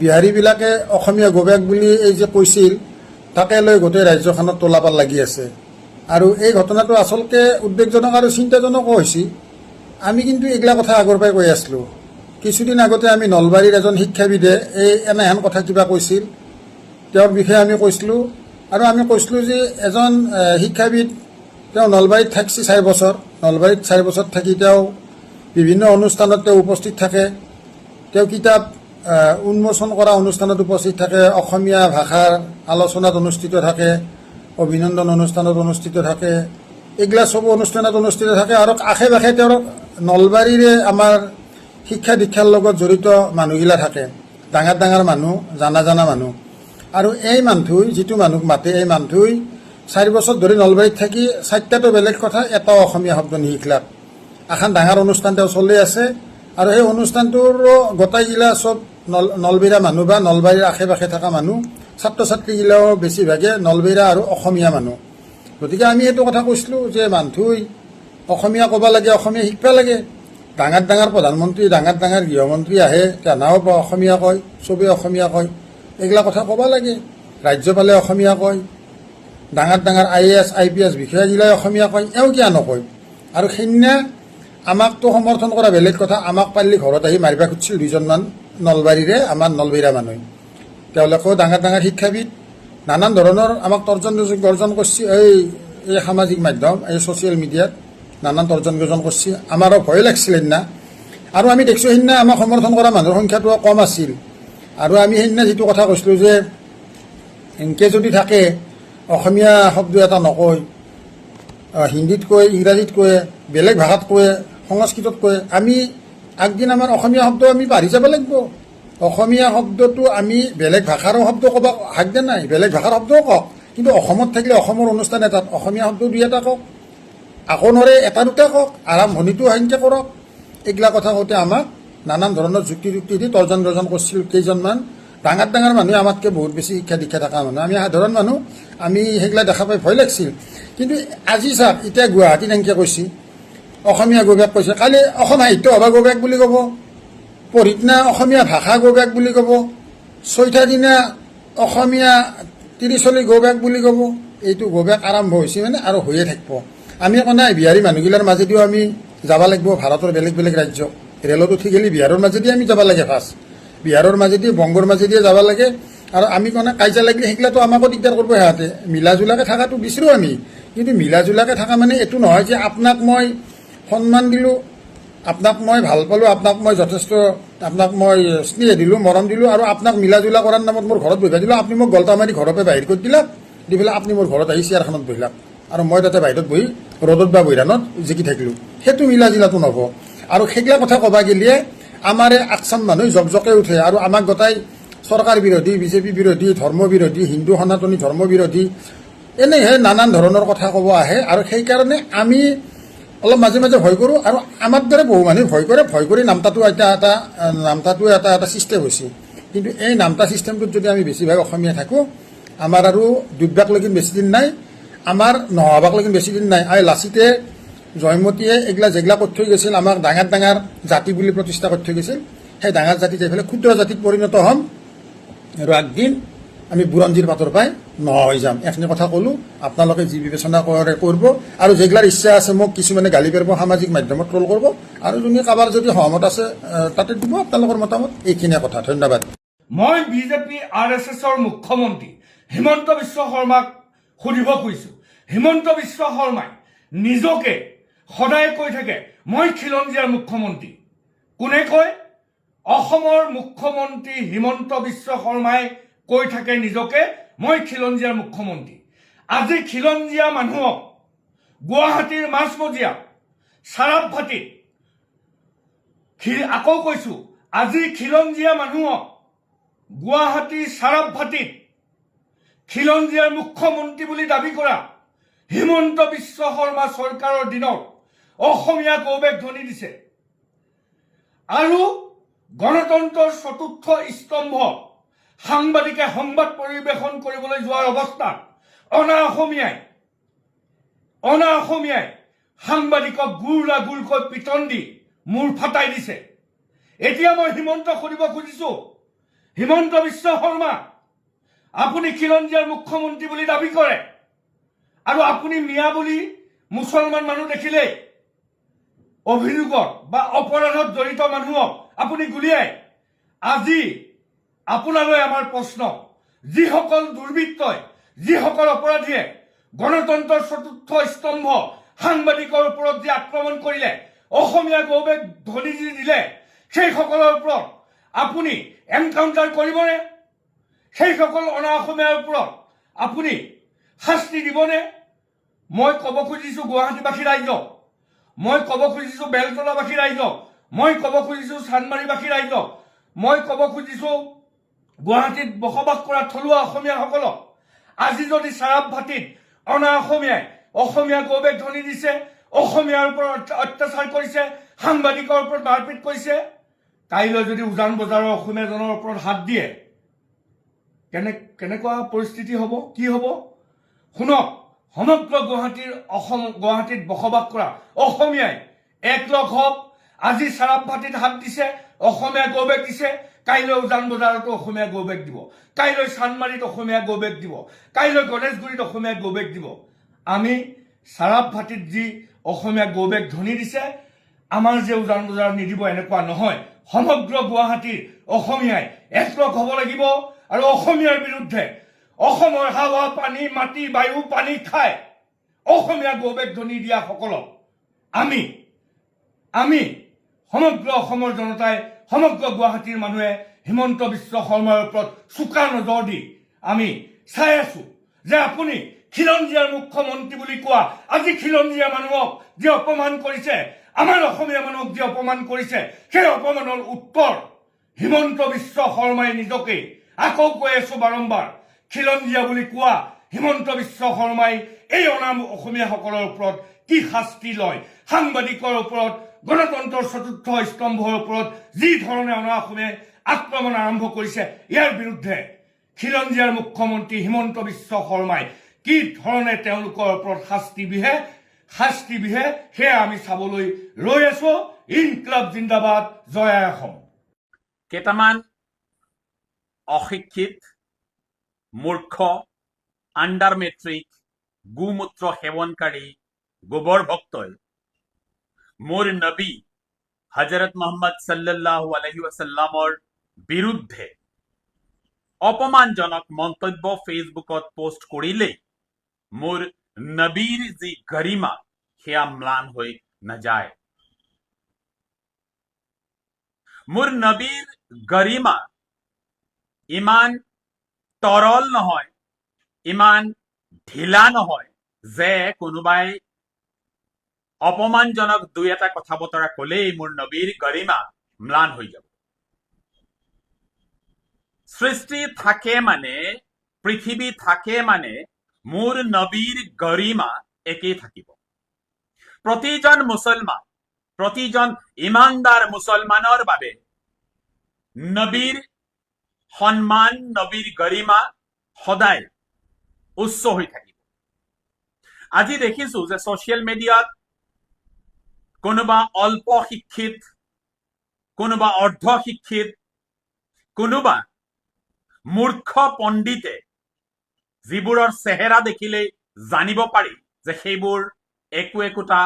বিহাৰীবিলাকে অসমীয়া গোবেক বুলি এই যে কৈছিল, তাকে লৈ গোটেই ৰাজ্যখনত তোলাপাল লাগি আছে। আৰু এই ঘটনাটো আচলতে উদ্বেগজনক আৰু চিন্তাজনকো হৈছে। আমি কিন্তু এইগিলা কথা আগৰ পৰাই কৈ আছিলোঁ। কিছুদিন আগতে আমি নলবাৰীৰ এজন শিক্ষাবিদে এনেহেন কথা কিবা কৈছিল, তেওঁৰ বিষয়ে আমি কৈছিলোঁ। আৰু আমি কৈছিলোঁ যে এজন শিক্ষাবিদ, তেওঁ নলবাৰীত থাকছি 4 বছৰ। নলবাৰীত 4 বছৰ থাকি তেওঁ বিভিন্ন অনুষ্ঠানত তেওঁ উপস্থিত থাকে, তেওঁ কিতাপ উন্মোচন কৰা অনুষ্ঠানত উপস্থিত থাকে, অসমীয়া ভাষাৰ আলোচনাত অনুষ্ঠিত থাকে, অভিনন্দন অনুষ্ঠানত অনুষ্ঠিত থাকে, এইগিলা চব অনুষ্ঠানত অনুষ্ঠিত থাকে। আৰু আশে পাশে তেওঁৰ নলবাৰীৰে আমাৰ শিক্ষা দীক্ষাৰ লগত জড়িত মানুহগিলা থাকে, ডাঙৰ ডাঙৰ মানুহ, জানা মানুহ। আৰু এই মানুহই যিটো মানুহক মাতে, এই মানুহই 4 বছৰ ধৰি নলবাৰীত থাকি 4টাতো বেলেগ কথা, এটাও অসমীয়া শব্দ নিশিকলাক। এখন ডাঙৰ অনুষ্ঠান তেওঁ চলি আছে। আৰু সেই অনুষ্ঠানটোৰো গোটাইগিলা চব নলবেৰীয়া মানুহ বা নলবাৰীৰ আশে পাশে থকা মানুহ, ছাত্ৰ ছাত্ৰীগিলাও বেছিভাগে নলবেৰীয়া আৰু অসমীয়া মানুহ। গতিকে আমি এইটো কথা কৈছিলোঁ যে মানুহই অসমীয়া ক'ব লাগে, অসমীয়া শিকিব লাগে। ডাঙৰ ডাঙৰ প্ৰধানমন্ত্ৰী, ডাঙৰ ডাঙৰ গৃহমন্ত্ৰী আহে, তেনাও অসমীয়া কয়, চবেই অসমীয়া কয়, এইগিলা কথা ক'ব লাগে। ৰাজ্যপালে অসমীয়া কয়, ডাঙৰ ডাঙৰ IAS IPS বিষয়াগিলাই অসমীয়া কয়, এওঁ কিয় নকয়? আৰু সেইদিনা আমাকতো সমৰ্থন কৰা বেলেগ কথা, আমাক পাৰিলে ঘৰত আহি মাৰিব খুজিছিল 2জনমান নলবাৰীৰে আমাৰ নলবেৰীয়া মানুহ। তেওঁলোকেও ডাঙৰ ডাঙৰ শিক্ষাবিদ, নানান ধৰণৰ আমাক তৰ্জন কৰিছে। এই সামাজিক মাধ্যম, এই ছ'চিয়েল মিডিয়াত নানান তৰ্জন কৰিছে। আমাৰো ভয় লাগিছিল সেইদিনা। আৰু আমি দেখিছোঁ সেইদিনা আমাক সমৰ্থন কৰা মানুহৰ সংখ্যাটো কম আছিল। আৰু আমি সেইদিনা যিটো কথা কৈছিলোঁ যে এনকে যদি থাকে, অসমীয়া শব্দ এটা নকয়, হিন্দীত কয়, ইংৰাজীত কয়, বেলেগ ভাষাত কয়, সংস্কৃতত কয়, আমি আগদিন আমাৰ অসমীয়া শব্দ আমি পাহৰি যাব লাগিব। অসমীয়া শব্দটো আমি বেলেগ ভাষাৰো শব্দ ক'ব হাক দিয়া নাই, বেলেগ ভাষাৰ শব্দও কওক, কিন্তু অসমত থাকিলে অসমৰ অনুষ্ঠান এটাত অসমীয়া শব্দ 2-এটা কওক, আকৌ নৰে 1-2টা কওক, আৰম্ভণিটো সেনেকৈ কৰক। এইগিলা কথা কওঁতে আমাক নানান ধৰণৰ যুক্তি দি তৰ্জন কৰিছিল কেইজনমান ডাঙৰ ডাঙৰ মানুহে, আমাতকৈ বহুত বেছি শিক্ষা দীক্ষা থকা মানুহ। আমি সাধাৰণ মানুহ, আমি সেইগিলা দেখা পাই ভয় লাগিছিল। কিন্তু আজি চাওক, এতিয়া গুৱাহাটীত এনেকৈ কৈছে, অসমীয়া গৌবেক কৈছে, কালি অসম সাহিত্য সভা গৌবেক বুলি ক'ব, পঢ়িতনা অসমীয়া ভাষা গৌবেক বুলি ক'ব, 6টা দিনা অসমীয়া 30 গৌবেক বুলি ক'ব। এইটো গৌবেক আৰম্ভ হৈছে মানে আৰু হৈয়ে থাকিব। আমি কোৱা নাই বিহাৰী মানুহগিলাৰ মাজেদিও আমি যাব লাগিব ভাৰতৰ বেলেগ বেলেগ ৰাজ্য, ৰেলত উঠি গেলি বিহাৰৰ মাজেদি আমি যাব লাগে, ফাৰ্ষ্ট বিহাৰৰ মাজেদি বংগৰ মাজেদিয়ে যাব লাগে। আৰু আমি কোৱা নাই কাজিয়া লাগিলে সেইগিলাটো আমাকো দিগদাৰ কৰিব সিহঁতে। মিলাজুলাকে থকাটো বিচাৰোঁ আমি, কিন্তু মিলাজুলাকে থকা মানে এইটো নহয় যে আপোনাক মই সন্মান দিলোঁ, আপোনাক মই ভাল পালোঁ, আপোনাক মই যথেষ্ট, আপোনাক মই স্নেহ দিলোঁ, মৰম দিলোঁ, আৰু আপোনাক মিলাজুলা কৰাৰ নামত মোৰ ঘৰত বহিব দিলোঁ, আপুনি মোক গল্টা মাৰি ঘৰৰ পৰা বাহিৰ কৰি দিলাক, দি পেলাই আপুনি মোৰ ঘৰত আহি চেয়াৰখনত বহিলাক, আৰু মই তাতে বাহিৰত বহি ৰ'দত বা বৈৰাণত জিকি থাকিলোঁ। সেইটো মিলাজুলাটো নহ'ব। আৰু সেইগিলা কথা ক'বা গেলিয়ে আমাৰ আকচাম মানুহ জকজকে উঠে, আৰু আমাক গোটাই চৰকাৰ বিৰোধী, বিজেপি বিৰোধী, ধৰ্ম বিৰোধী, হিন্দু সনাতনী ধৰ্ম বিৰোধী, এনেহে নানান ধৰণৰ কথা ক'ব আহে। আৰু সেইকাৰণে আমি অলপ মাজে মাজে ভয় কৰোঁ। আৰু আমাৰ দৰে বহু মানুহে ভয় কৰে, ভয় কৰি নামতাটো এটা ছিষ্টেম হৈছে। কিন্তু এই নামতা ছিষ্টেমটোত যদি আমি বেছিভাগ অসমীয়া থাকোঁ, আমাৰ আৰু ডুববাক লৈকে বেছি দিন নাই, আমাৰ নহবাক লৈকে বেছি দিন নাই। আৰু লাচিতে, জয়মতীয়ে এইগিলা যেগিলা কৰি থৈ গৈছিল, আমাক ডাঙৰ ডাঙৰ জাতি বুলি প্ৰতিষ্ঠা কৰি থৈ গৈছিল, সেই ডাঙৰ জাতি যাই পেলাই ক্ষুদ্ৰ জাতিত পৰিণত হ'ম, আৰু একদিন আমি বুৰঞ্জীৰ পাতৰ পাই নোহোৱা হৈ যাম। এইখিনি কথা ক'লোঁ, আপোনালোকে যি বিবেচনা কৰে কৰিব। আৰু যেগিলাৰ ইচ্ছা আছে মোক কিছুমানে গালি পাৰিব, সামাজিক মাধ্যমত ট্ৰল কৰিব, আৰু যোনে কাৰোবাৰ যদি সহমত আছে তাতে দিব আপোনালোকৰ মতামত। এইখিনিয়ে কথা, ধন্যবাদ। মই বিজেপি RSSৰ মুখ্যমন্ত্ৰী হিমন্ত বিশ্ব শৰ্মাক সুধিব খুজিছোঁ। হিমন্ত বিশ্ব শৰ্মাই নিজকে সদায় কৈ থাকে মই খিলঞ্জীয়াৰ মুখ্যমন্ত্ৰী। কোনে কয়? অসমৰ মুখ্যমন্ত্ৰী হিমন্ত বিশ্ব শৰ্মাই কৈ থাকে নিজকে মই খিলঞ্জীয়াৰ মুখ্যমন্ত্ৰী। আজি খিলঞ্জীয়া মানুহক গুৱাহাটীৰ মাজমজিয়া চাৰাপভাটিত, আকৌ কৈছোঁ, আজি খিলঞ্জীয়া মানুহক গুৱাহাটীৰ চাৰাপভাটিত খিলঞ্জীয়াৰ মুখ্যমন্ত্ৰী বুলি দাবী কৰা হিমন্ত বিশ্ব শৰ্মা চৰকাৰৰ দিনত অসমীয়া গৌবেক ধ্বনি দিছে। আৰু গণতন্ত্ৰৰ 4ৰ্থ স্তম্ভ সাংবাদিকে সংবাদ পৰিৱেশন কৰিবলৈ যোৱাৰ অৱস্থাত অনা অসমীয়াই সাংবাদিকক গুলকৈ পিটন দি মূৰ ফাটাই দিছে। এতিয়া মই হিমন্তক সুধিব খুজিছোঁ, হিমন্ত বিশ্ব শৰ্মা, আপুনি খিলঞ্জীয়াৰ মুখ্যমন্ত্ৰী বুলি দাবী কৰে, আৰু আপুনি মিয়া বুলি মুছলমান মানুহ দেখিলেই অভিযোগত বা অপৰাধত জড়িত মানুহক আপুনি গুলিয়াই। আজি আপোনালৈ আমাৰ প্ৰশ্ন, যিসকল দুৰ্বৃত্তই, যিসকল অপৰাধীয়ে গণতন্ত্ৰৰ 4ৰ্থ স্তম্ভ সাংবাদিকৰ ওপৰত যি আক্ৰমণ কৰিলে, অসমীয়া গৌবেক ধ্বনি দিলে, সেইসকলৰ ওপৰত আপুনি এনকাউণ্টাৰ কৰিবনে? সেইসকল অনা অসমীয়াৰ ওপৰত আপুনি শাস্তি দিবনে? মই ক'ব খুজিছোঁ গুৱাহাটীবাসী ৰাইজক, মই ক'ব খুজিছোঁ বেলতলাবাসী ৰাইজক, মই ক'ব খুজিছোঁ চান্দমাৰীবাসী ৰাইজক, মই ক'ব খুজিছোঁ গুৱাহাটীত বসবাস কৰা থলুৱা অসমীয়াসকলক, আজি যদি চাৰাপ ভাটিত অনা অসমীয়াই অসমীয়া গৌবেগ ধ্বনি দিছে, অসমীয়াৰ ওপৰত অত্যাচাৰ কৰিছে, সাংবাদিকৰ ওপৰত মাৰপিট কৰিছে, কাইলৈ যদি উজান বজাৰৰ অসমীয়াজনৰ ওপৰত হাত দিয়ে কেনেকুৱা পৰিস্থিতি হ'ব, কি হ'ব? শুনক, সমগ্ৰ গুৱাহাটীত বসবাস কৰা অসমীয়াই একলগ হওক। আজি চাৰাপ ভাটিত হাত দিছে, অসমীয়া গৌবেগ দিছে, কাইলৈ উজান বজাৰতো অসমীয়া গৌবেগ দিব, কাইলৈ চান্দমাৰীত অসমীয়া গৌবেগ দিব, কাইলৈ গণেশগুৰিত অসমীয়া গৌবেগ দিব। আমি চাৰাপ ভাটিত যি অসমীয়া গৌবেগ ধ্বনি দিছে, আমাৰ যে উজান বজাৰ নিদিব এনেকুৱা নহয়। সমগ্ৰ গুৱাহাটীৰ অসমীয়াই একলগ হ'ব লাগিব আৰু অসমীয়াৰ বিৰুদ্ধে, অসমৰ হাৱা পানী মাটি বায়ু পানী খাই অসমীয়া গৌবেগ ধ্বনি দিয়া সকলক আমি সমগ্ৰ অসমৰ জনতাই, সমগ্ৰ গুৱাহাটীৰ মানুহে হিমন্ত বিশ্ব শৰ্মাৰ ওপৰত চোকা নজৰ দি আমি চাই আছো যে আপুনি খিলঞ্জীয়াৰ মুখ্যমন্ত্ৰী বুলি কোৱা আজি খিলঞ্জীয়া মানুহক যি অপমান কৰিছে, আমাৰ অসমীয়া মানুহক যি অপমান কৰিছে, সেই অপমানৰ উত্তৰ হিমন্ত বিশ্ব শৰ্মাই নিজকে, আকৌ কৈ আছো বাৰম্বাৰ, খিলঞ্জীয়া বুলি কোৱা হিমন্ত বিশ্ব শৰ্মাই এই অনাম অসমীয়াসকলৰ ওপৰত কি শাস্তি লয়, সাংবাদিকৰ ওপৰত, গণতন্ত্ৰৰ চতুৰ্থ স্তম্ভৰ ওপৰত যি ধৰণে অনা অসমীয়াই আক্ৰমণ আৰম্ভ কৰিছে, ইয়াৰ বিৰুদ্ধে খিলঞ্জীয়াৰ মুখ্যমন্ত্ৰী হিমন্ত বিশ্ব শৰ্মাই কি ধৰণে তেওঁলোকৰ ওপৰত শাস্তি বিহে সেয়া আমি চাবলৈ ৰৈ আছো। ইনকলাব জিন্দাবাদ, জয় আই অসম। কেইটামান অশিক্ষিত, মূৰ্খ, আণ্ডাৰ মেট্ৰিক, গোমূত্ৰ সেৱনকাৰী গোবৰ ভক্তই মোৰ নবী হজৰত মোহাম্মদ সাল্লাল্লাহু আলাইহি ওয়াসাল্লামৰ বিৰুদ্ধে অপমানজনক মন্তব্য ফেচবুকত পোষ্ট কৰিলেই মোৰ নবীৰ যি গৰিমা সেয়া ম্লান হৈ নাযায়। মোৰ নবীৰ গৰিমা ইমান তৰল নহয়, ইমান ঢিলা নহয় যে কোনোবাই অপমানজনক দুই এটা কথা বতৰা কলেই মোৰ নবীৰ গৰিমা ম্লান হৈ যাব। সৃষ্টি থাকে মানে, পৃথিৱী থাকে মানে মোৰ নবীৰ গৰিমা একেই থাকিব। প্ৰতিজন মুছলমান, প্ৰতিজন ইমানদাৰ মুছলমানৰ বাবে নবীৰ সন্মান, নবীৰ গৰিমা সদায় উচ্চ হৈ থাকিব। আজি দেখিছো যে ছচিয়েল মিডিয়াত কোনোবা অল্প শিক্ষিত, কোনোবা অৰ্ধ শিক্ষিত, কোনোবা মূৰ্খ পণ্ডিতে যিবোৰৰ চেহেৰা দেখিলেই জানিব পাৰি যে সেইবোৰ একোটা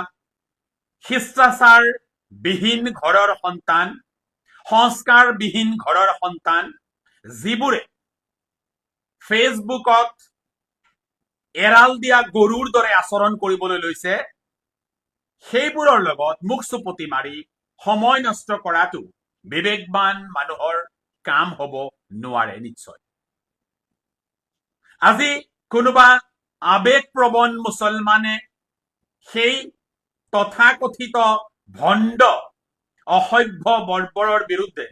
শিষ্টাচাৰ বিহীন ঘৰৰ সন্তান, সংস্কাৰ বিহীন ঘৰৰ সন্তান, যিবোৰে ফেচবুকত এৰাল দিয়া গৰুৰ দৰে আচৰণ কৰিবলৈ লৈছে, সেইবোৰৰ লগত মুখ চুপতি মাৰি সময় নষ্ট কৰাটো বিবেকবান মানুহৰ কাম হ'ব নোৱাৰে নিশ্চয়। আজি কোনোবা আবেগপ্ৰবণ মুছলমানে সেই তথাকথিত ভণ্ড অসভ্য বৰ্বৰৰ বিৰুদ্ধে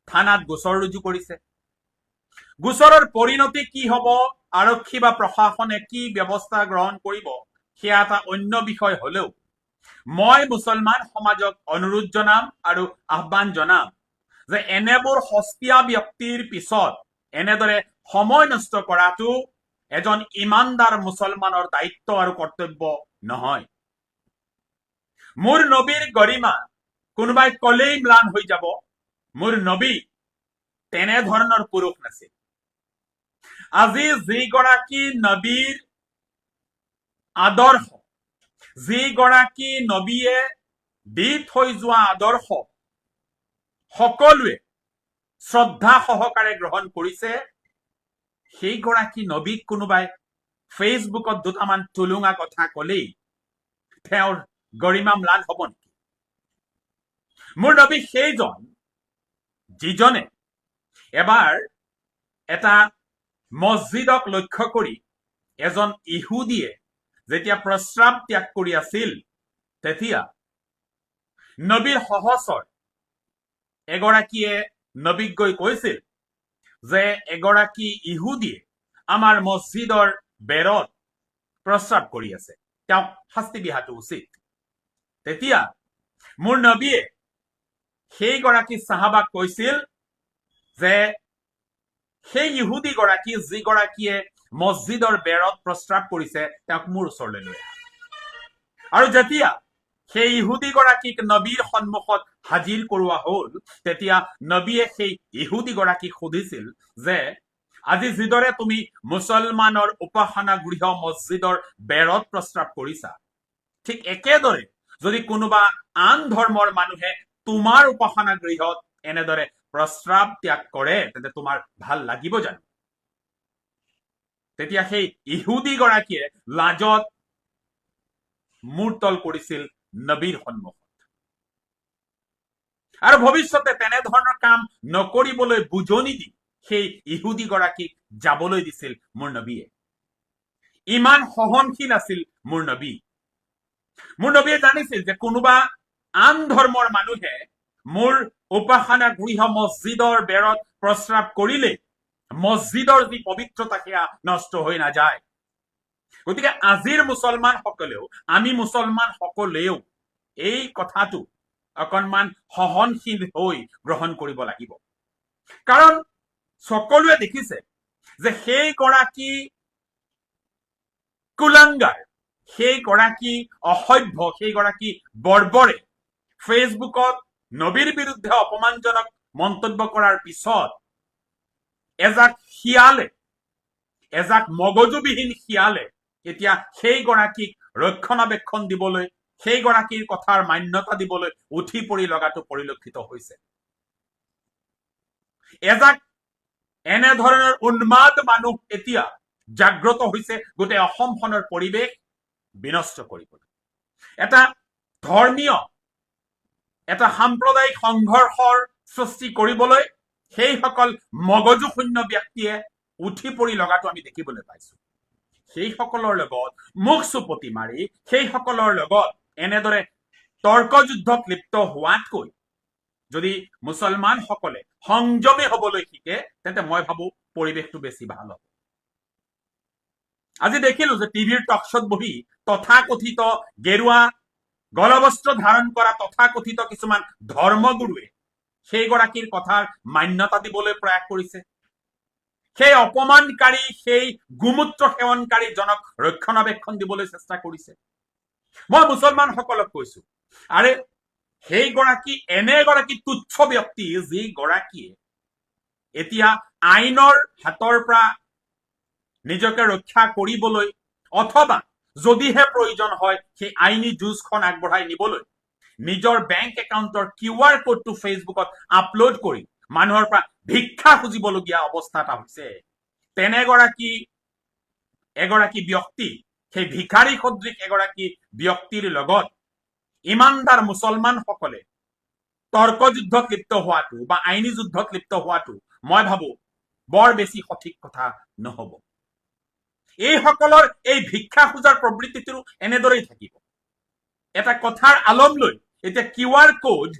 থানাত গোচৰ ৰুজু কৰিছে। গোচৰৰ পৰিণতি কি হ'ব, আৰক্ষী বা প্ৰশাসনে কি ব্যৱস্থা গ্ৰহণ কৰিব, সেয়া এটা অন্য বিষয় হলেও মই মুছলমান সমাজক অনুৰোধ জনাম আৰু আহ্বান জনাম যে এনেবোৰ সস্তীয়া ব্যক্তিৰ পিছত এনেদৰে সময় নষ্ট কৰাটো এজন ইমানদাৰ মুছলমানৰ দায়িত্ব আৰু কৰ্তব্য নহয়। মোৰ নবীৰ গৰিমা কোনোবাই কলেই ম্লান হৈ যাব। মোৰ নবী তেনেধৰণৰ পুৰুষ নাছিল। আজি যিগৰাকী নবীৰ আদৰ্শ, যিগৰাকী নবীয়ে দি থৈ যোৱা আদৰ্শ সকলোৱে শ্ৰদ্ধা সহকাৰে গ্ৰহণ কৰিছে, সেইগৰাকী নবীক কোনোবাই ফেচবুকত দুটামান টুলুঙা কথা কলেই তেওঁৰ গৰিমা ম্লান হ'ব নেকি? মোৰ নবী সেইজন যিজনে এবাৰ এটা মছজিদক লক্ষ্য কৰি এজন ইহুদীয়ে যেতিয়া প্ৰস্ৰাৱ ত্যাগ কৰি আছিল তেতিয়া নবীৰ সহচৰ এগৰাকীয়ে নবীক গৈ কৈছিল যে এগৰাকী ইহুদীয়ে আমাৰ মছজিদৰ বেৰত প্ৰস্ৰাৱ কৰি আছে, তেওঁক শাস্তি দিয়াটো উচিত। তেতিয়া মোৰ নবীয়ে সেইগৰাকী চাহাবাক কৈছিল যে সেই ইহুদী গৰাকী যিগৰাকীয়ে মছজিদৰ বেৰত প্ৰস্ৰাৱ কৰিছে তেওঁক মোৰ ওচৰলৈ লৈ আহা। আৰু যেতিয়া সেই ইহুদী গৰাকীক নবীৰ সন্মুখত হাজিৰ কৰোৱা হল তেতিয়া নবীয়ে সেই ইহুদী গৰাকীক সুধিছিল যে আজি যিদৰে তুমি মুছলমানৰ উপাসনা গৃহ মছজিদৰ বেৰত প্ৰস্ৰাৱ কৰিছা, ঠিক একেদৰে যদি কোনোবা আন ধৰ্মৰ মানুহে তোমাৰ উপাসনা গৃহত এনেদৰে প্ৰস্ৰাৱ ত্যাগ কৰে তেন্তে তোমাৰ ভাল লাগিব জানো? তেতিয়া সেই ইহুদী গৰাকীয়ে লাজত মূৰ তল কৰিছিল নবীৰ সন্মুখত। আৰু ভৱিষ্যতে তেনেধৰণৰ কাম নকৰিবলৈ বুজনি দি সেই ইহুদী গৰাকীক যাবলৈ দিছিল মোৰ নবীয়ে। ইমান সহনশীল আছিল মোৰ নবী। মোৰ নবীয়ে জানিছিল যে কোনোবা আন ধৰ্মৰ মানুহে মোৰ উপাসনা গৃহ মছজিদৰ বেৰত প্ৰস্ৰাৱ কৰিলে মছজিদৰ যি পবিত্ৰতা সেয়া নষ্ট হৈ নাযায়। গতিকে আজিৰ মুছলমান সকলেও আমি মুছলমান সকলেও এই কথাটো অকণমান সহনশীল হৈ গ্ৰহণ কৰিব লাগিব। কাৰণ সকলোৱে দেখিছে যে সেইগৰাকী কুলাংগাৰ, সেইগৰাকী অসভ্য, সেইগৰাকী বৰ্বৰে ফেচবুকত নবীৰ বিৰুদ্ধে অপমানজনক মন্তব্য কৰাৰ পিছত এজাক শিয়ালে, এজাক মগজুবিহীন শিয়ালে এতিয়া সেইগৰাকীক ৰক্ষণাবেক্ষণ দিবলৈ, সেইগৰাকীৰ কথাৰ মান্যতা দিবলৈ উঠি পৰি লগাটো পৰিলক্ষিত হৈছে। এজাক এনেধৰণৰ উন্মাদ মানুহ এতিয়া জাগ্ৰত হৈছে গোটেই অসমখনৰ পৰিৱেশ বিনষ্ট কৰিবলৈ। এটা ধৰ্মীয়, এটা সাম্প্ৰদায়িক সংঘৰ্ষৰ সৃষ্টি কৰিবলৈ সেইসকল মগজুশূন্য ব্যক্তিয়ে উঠি পৰি লগাটো আমি দেখিবলৈ পাইছো। সেইসকলৰ লগত মুখ চুপতি মাৰি সেইসকলৰ লগত এনেদৰে তৰ্কযুদ্ধত লিপ্ত হোৱাতকৈ যদি মুছলমান সকলে সংযমী হবলৈ শিকে তেন্তে মই ভাবো পৰিৱেশটো বেছি ভাল হ'ব। আজি দেখিলো যে টিভিৰ টকশ্বত বহি তথাকথিত গেৰুৱা গলবস্ত্ৰ ধাৰণ কৰা তথাকথিত কিছুমান ধৰ্মগুৰুৱে সেইগৰাকীৰ কথাৰ মান্যতা দিবলৈ প্ৰয়াস কৰিছে। সেই অপমানকাৰী, সেই গোমূত্ৰ সেৱনকাৰী জনক ৰক্ষণাবেক্ষণ দিবলৈ চেষ্টা কৰিছে। মই মুছলমান সকলক কৈছো, আৰে সেইগৰাকী এনে এগৰাকী তুচ্ছ ব্যক্তি যি গৰাকীয়ে এতিয়া আইনৰ হাতৰ পৰা নিজকে ৰক্ষা কৰিবলৈ অথবা যদিহে প্ৰয়োজন হয় সেই আইনী যুঁজখন আগবঢ়াই নিবলৈ নিজৰ বেংক একাউণ্টৰ QR কোডটো ফেচবুকত আপলোড কৰি মানুহৰ পৰা ভিক্ষা খুজিবলগীয়া অৱস্থা এটা হৈছে। তেনে এগৰাকী ব্যক্তি, সেই ভিখাৰী সদৃশ এগৰাকী ব্যক্তিৰ লগত ইমানদাৰ মুছলমান সকলে তৰ্কযুদ্ধত লিপ্ত হোৱাটো বা আইনী যুদ্ধত লিপ্ত হোৱাটো মই ভাবো বৰ বেছি সঠিক কথা নহব। এইসকলৰ এই ভিক্ষা খোজাৰ প্ৰবৃত্তিটো এনেদৰেই থাকিব। এটা কথাৰ আলম লৈ এতিয়া QR কোড